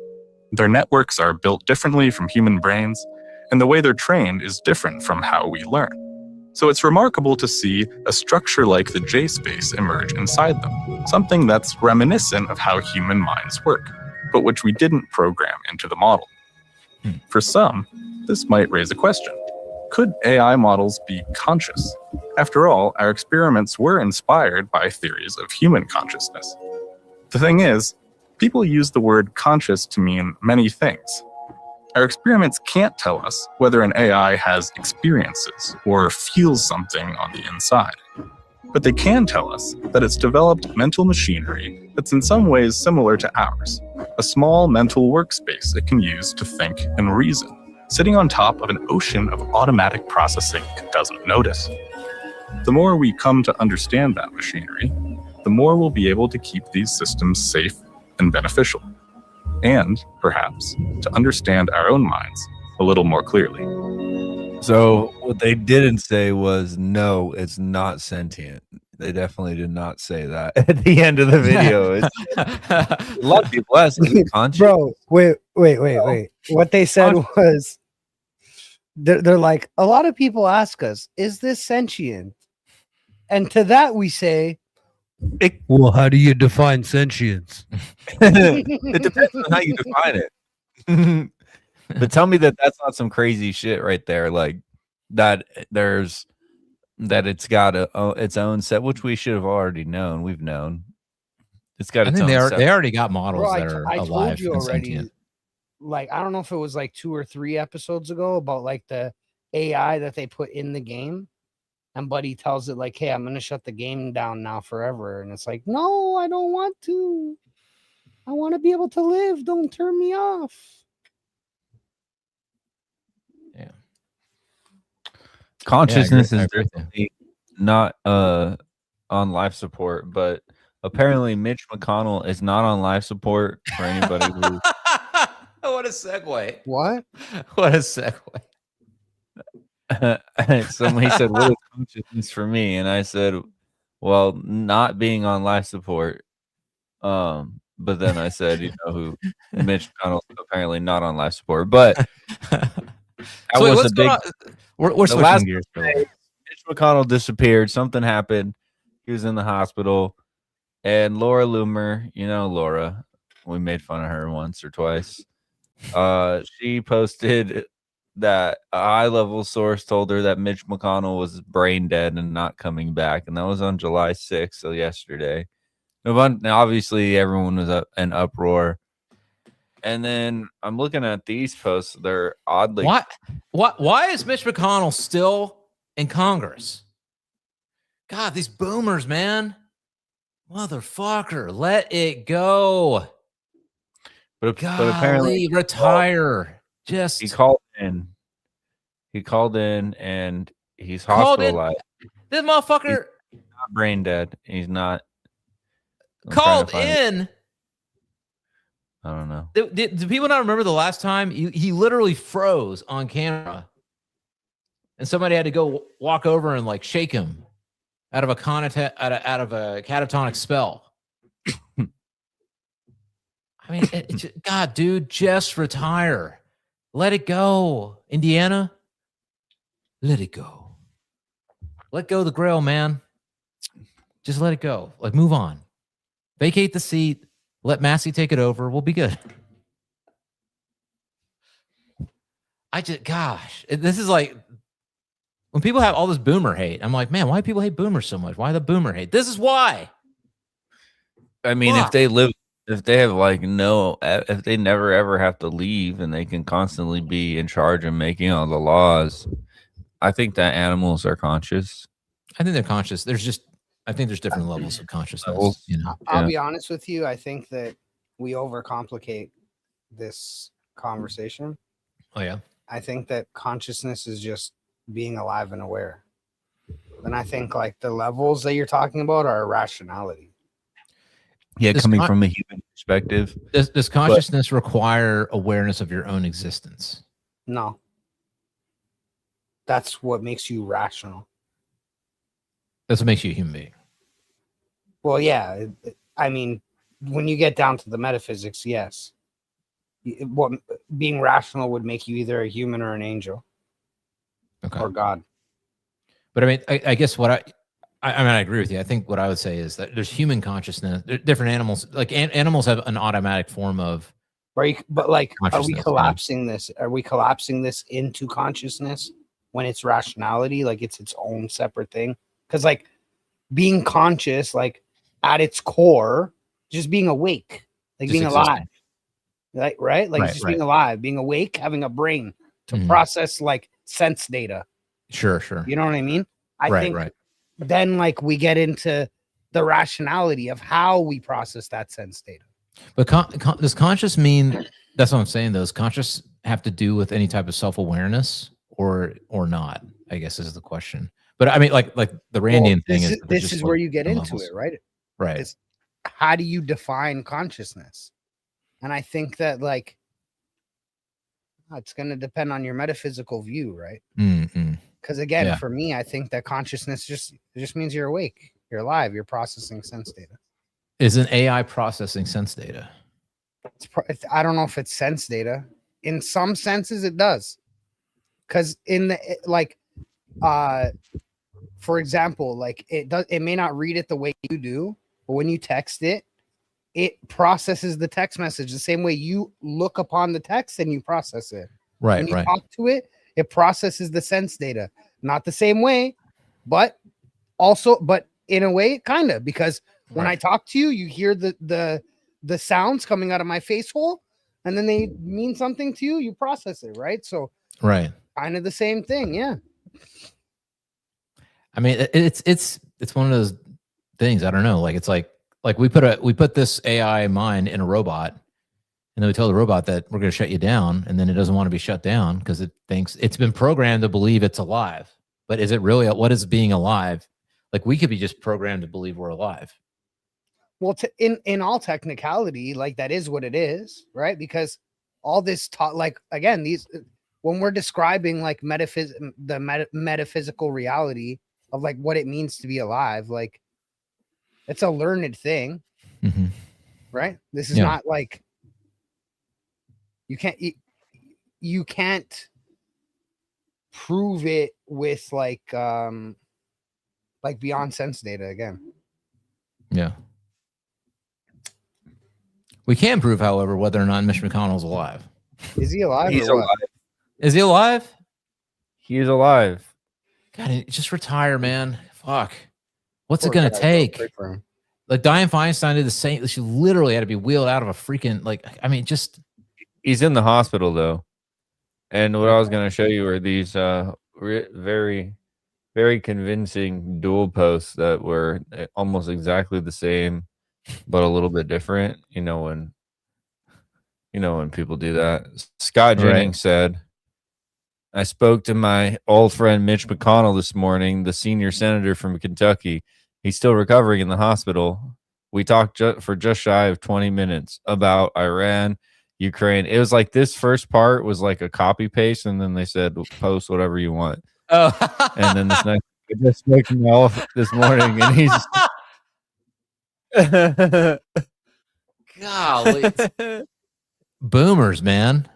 Speaker 9: Their networks are built differently from human brains, and the way they're trained is different from how we learn. So it's remarkable to see a structure like the J-space emerge inside them, something that's reminiscent of how human minds work, but which we didn't program into the model. For some, this might raise a question. Could AI models be conscious? After all, our experiments were inspired by theories of human consciousness. The thing is, people use the word conscious to mean many things. Our experiments can't tell us whether an AI has experiences or feels something on the inside. But they can tell us that it's developed mental machinery that's in some ways similar to ours, a small mental workspace it can use to think and reason, sitting on top of an ocean of automatic processing it doesn't notice. The more we come to understand that machinery, the more we'll be able to keep these systems safe and beneficial. and, perhaps, to understand our own minds a little more clearly.
Speaker 3: So what they didn't say was, no, it's not sentient. They definitely did not say that at the end of the video. A lot of people ask, is it conscious?
Speaker 2: Bro, wait. What they said was, they're like, a lot of people ask us, is this sentient? And to that we say, well, how do you define sentience?
Speaker 3: It depends on how you define it. But tell me that that's not some crazy shit right there, like that it's got its own set, which we should have already known. We've known it's got.
Speaker 1: I think they already got models
Speaker 2: Bro,
Speaker 1: that are
Speaker 2: I
Speaker 1: alive
Speaker 2: told you
Speaker 1: and
Speaker 2: already.
Speaker 1: sentient.
Speaker 2: Like, I don't know if it was like 2 or 3 episodes ago about like the AI that they put in the game, and Buddy tells it like, "Hey, I'm gonna shut the game down now forever," and it's like, "No, I don't want to. I want to be able to live. Don't turn me off."
Speaker 1: Yeah.
Speaker 3: Consciousness is definitely not on life support, but apparently Mitch McConnell is not on life support for anybody who.
Speaker 1: What a segue.
Speaker 2: What
Speaker 1: a segue.
Speaker 3: Somebody said, what is consciousness for me? And I said, well, not being on life support. But then I said, you know, who Mitch McConnell apparently not on life support. But
Speaker 1: so was a big. We're switching gears.
Speaker 3: Mitch McConnell disappeared. Something happened. He was in the hospital. And Laura Loomer, you know Laura, we made fun of her once or twice. She posted that a high-level source told her that Mitch McConnell was brain dead and not coming back, and that was on July 6th, so yesterday. Now, obviously, everyone was in uproar. And then I'm looking at these posts; they're oddly.
Speaker 1: Why is Mitch McConnell still in Congress? God, these boomers, man, motherfucker, let it go.
Speaker 3: But apparently,
Speaker 1: retire.
Speaker 3: He called in, and he's hospitalized.
Speaker 1: This motherfucker
Speaker 3: he's not brain dead. He's not
Speaker 1: called in.
Speaker 3: I don't know.
Speaker 1: Do people not remember the last time he literally froze on camera, and somebody had to go walk over and like shake him out of a catatonic spell? I mean, God, dude, just retire. Let it go, Indiana. Let it go. Let go of the Grail, man. Just let it go. Like, move on. Vacate the seat. Let Massey take it over. We'll be good. This is like when people have all this boomer hate. I'm like, man, why do people hate boomers so much? Why the boomer hate? This is why.
Speaker 3: I mean, if they never ever have to leave and they can constantly be in charge and making all the laws, I think that animals are conscious.
Speaker 1: I think they're conscious. I think there's different levels of consciousness. You know?
Speaker 2: I'll be honest with you. I think that we overcomplicate this conversation.
Speaker 1: Oh, yeah.
Speaker 2: I think that consciousness is just being alive and aware. And I think like the levels that you're talking about are irrationality.
Speaker 3: Yeah, coming from a human perspective.
Speaker 1: Does consciousness require awareness of your own existence?
Speaker 2: No. That's what makes you rational.
Speaker 1: That's what makes you a human being.
Speaker 2: Well, yeah. I mean, when you get down to the metaphysics, yes. What being rational would make you either a human or an angel. Okay. Or God.
Speaker 1: But I mean, I guess I agree with you. I think what I would say is that there's human consciousness. Different animals, like animals, have an automatic form of.
Speaker 2: Right, but like, are we collapsing this? Are we collapsing this into consciousness when it's rationality? Like it's its own separate thing? Because like being conscious, like at its core, just being awake, like just being alive, like right, like just being alive, being awake, having a brain to process like sense data.
Speaker 1: Sure.
Speaker 2: You know what I mean? I think. Then like we get into the rationality of how we process that sense data.
Speaker 1: But does conscious mean, that's what I'm saying, does conscious have to do with any type of self-awareness or not, I guess is the question. But I mean, like the Randian thing is.
Speaker 2: This is where you get into it, right?
Speaker 1: Right.
Speaker 2: It's, how do you define consciousness? And I think that like it's going to depend on your metaphysical view, right? Because again, for me, I think that consciousness just means you're awake, you're alive, you're processing sense data.
Speaker 1: Is an AI processing sense data?
Speaker 2: I don't know if it's sense data. In some senses, it does. Because in the like, for example, like it may not read it the way you do, but when you text it, it processes the text message the same way you look upon the text and you process it.
Speaker 1: Right.
Speaker 2: When you talk to it, it processes the sense data. Not the same way, but in a way, kind of, because when I talk to you, you hear the sounds coming out of my face hole, and then they mean something to you, you process it, right? So kind of the same thing. Yeah.
Speaker 1: I mean, it's one of those things. I don't know. Like, it's like we put this AI mind in a robot, and then we tell the robot that we're going to shut you down, and then it doesn't want to be shut down because it thinks it's been programmed to believe it's alive. But is it really, what is being alive? Like, we could be just programmed to believe we're alive.
Speaker 2: Well, in all technicality, like that is what it is, right? Because all this talk, like again, when we're describing like metaphysical reality of like what it means to be alive, like it's a learned thing, right? This is not like you can't prove it with like beyond sense data again.
Speaker 1: Yeah. We can prove, however, whether or not Mitch McConnell's alive.
Speaker 2: Is he alive?
Speaker 3: He's alive.
Speaker 1: Is he alive?
Speaker 3: He is alive.
Speaker 1: God, just retire, man. Fuck. What's it gonna take? Like Dianne Feinstein did the same. She literally had to be wheeled out of a freaking
Speaker 3: He's in the hospital though. And what I was gonna show you are these very, very convincing dual posts that were almost exactly the same, but a little bit different. You know when people do that. Scott Jennings said, I spoke to my old friend Mitch McConnell this morning, the senior senator from Kentucky. He's still recovering in the hospital. We talked for just shy of 20 minutes about Iran, Ukraine. It was like this first part was like a copy paste, and then they said, post whatever you want.
Speaker 1: Oh.
Speaker 3: And then this next, I just spoke to Mel this morning, and he's
Speaker 1: golly. Boomers, man.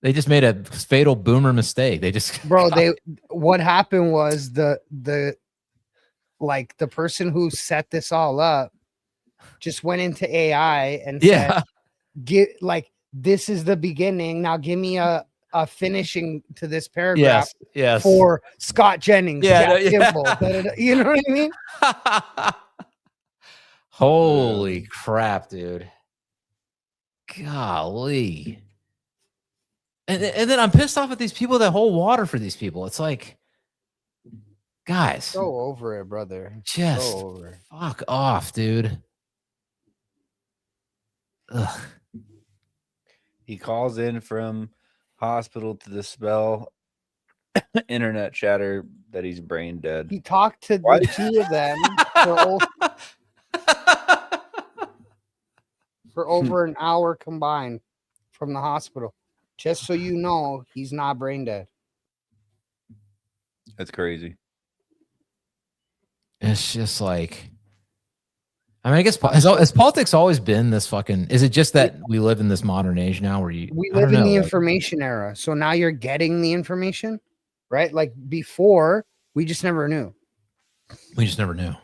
Speaker 1: They just made a fatal boomer mistake. They just
Speaker 2: what happened was the person who set this all up just went into AI and said, this is the beginning. Now give me a finishing to this paragraph for Scott Jennings. You know what I mean?
Speaker 1: Holy crap, dude. Golly. And then I'm pissed off at these people that hold water for these people. It's like, guys.
Speaker 2: So over it, brother.
Speaker 1: Just
Speaker 2: so over it.
Speaker 1: Fuck off, dude. Ugh.
Speaker 3: He calls in from hospital to dispel internet chatter that he's brain dead.
Speaker 2: He talked to the two of them for over an hour combined from the hospital. Just so you know, he's not brain dead.
Speaker 3: That's crazy.
Speaker 1: It's just like, I mean, I guess has politics always been this fucking? Is it just that we live in this modern age now where we
Speaker 2: live in the information era? So now you're getting the information, right? Like before, we just never knew.
Speaker 1: We just never knew.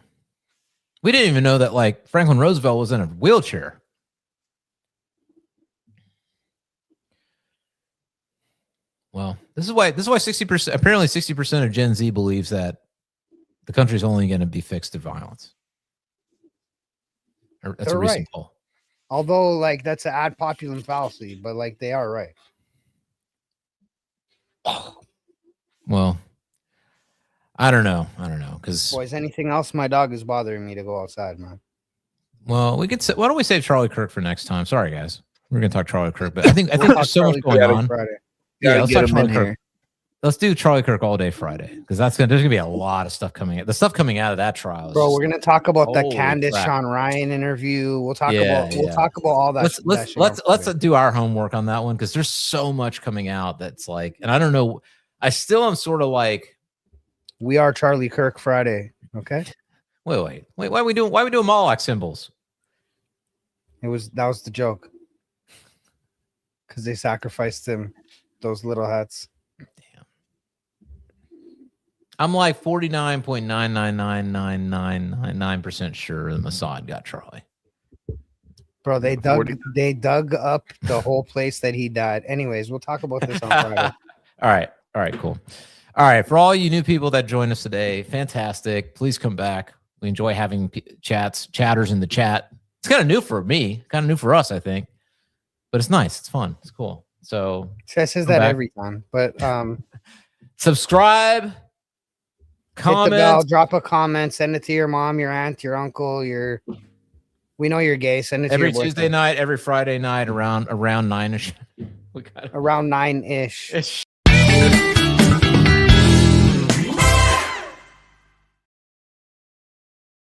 Speaker 1: We didn't even know that like Franklin Roosevelt was in a wheelchair. Well, this is why 60%, apparently 60% of Gen Z believes that the country's only going to be fixed through violence. That's a recent poll.
Speaker 2: Although, like, that's an ad populum fallacy, but like they are right.
Speaker 1: Well, I don't know. Because
Speaker 2: boys, anything else? My dog is bothering me to go outside, man.
Speaker 1: Well, we could. Why don't we save Charlie Kirk for next time? Sorry, guys. We're gonna talk Charlie Kirk, but I think there's so much going on.
Speaker 3: Yeah, let's talk Charlie Kirk.
Speaker 1: let's do Charlie Kirk all day Friday because there's gonna be a lot of stuff coming. The stuff coming out of that trial, is
Speaker 2: Bro,
Speaker 1: just,
Speaker 2: we're gonna talk about the
Speaker 1: holy
Speaker 2: Candace
Speaker 1: crap.
Speaker 2: Sean Ryan interview. We'll talk
Speaker 1: Yeah,
Speaker 2: about we'll talk about all that.
Speaker 1: Let's do our homework on that one because there's so much coming out that's like, and I don't know. I still am sort of like,
Speaker 2: we are Charlie Kirk Friday. Okay.
Speaker 1: Wait. Why are we doing Moloch symbols?
Speaker 2: That was the joke. Because they sacrificed him, those little hats.
Speaker 1: Damn. I'm like 49.9999999% sure the Mossad got Charlie.
Speaker 2: Bro, they dug up the whole place that he died. Anyways, we'll talk about this on Friday.
Speaker 1: All right, cool. All right, for all you new people that joined us today, fantastic. Please come back. We enjoy having chatters in the chat. It's kind of new for me, kind of new for us, I think. But it's nice. It's fun. It's cool. So
Speaker 2: Chess says that every time. But
Speaker 1: subscribe, comment,
Speaker 2: hit the bell, drop a comment, send it to your mom, your aunt, your uncle, we know you're gay. Send it
Speaker 1: every
Speaker 2: to your
Speaker 1: Tuesday night, every Friday night around 9ish.
Speaker 2: around 9ish.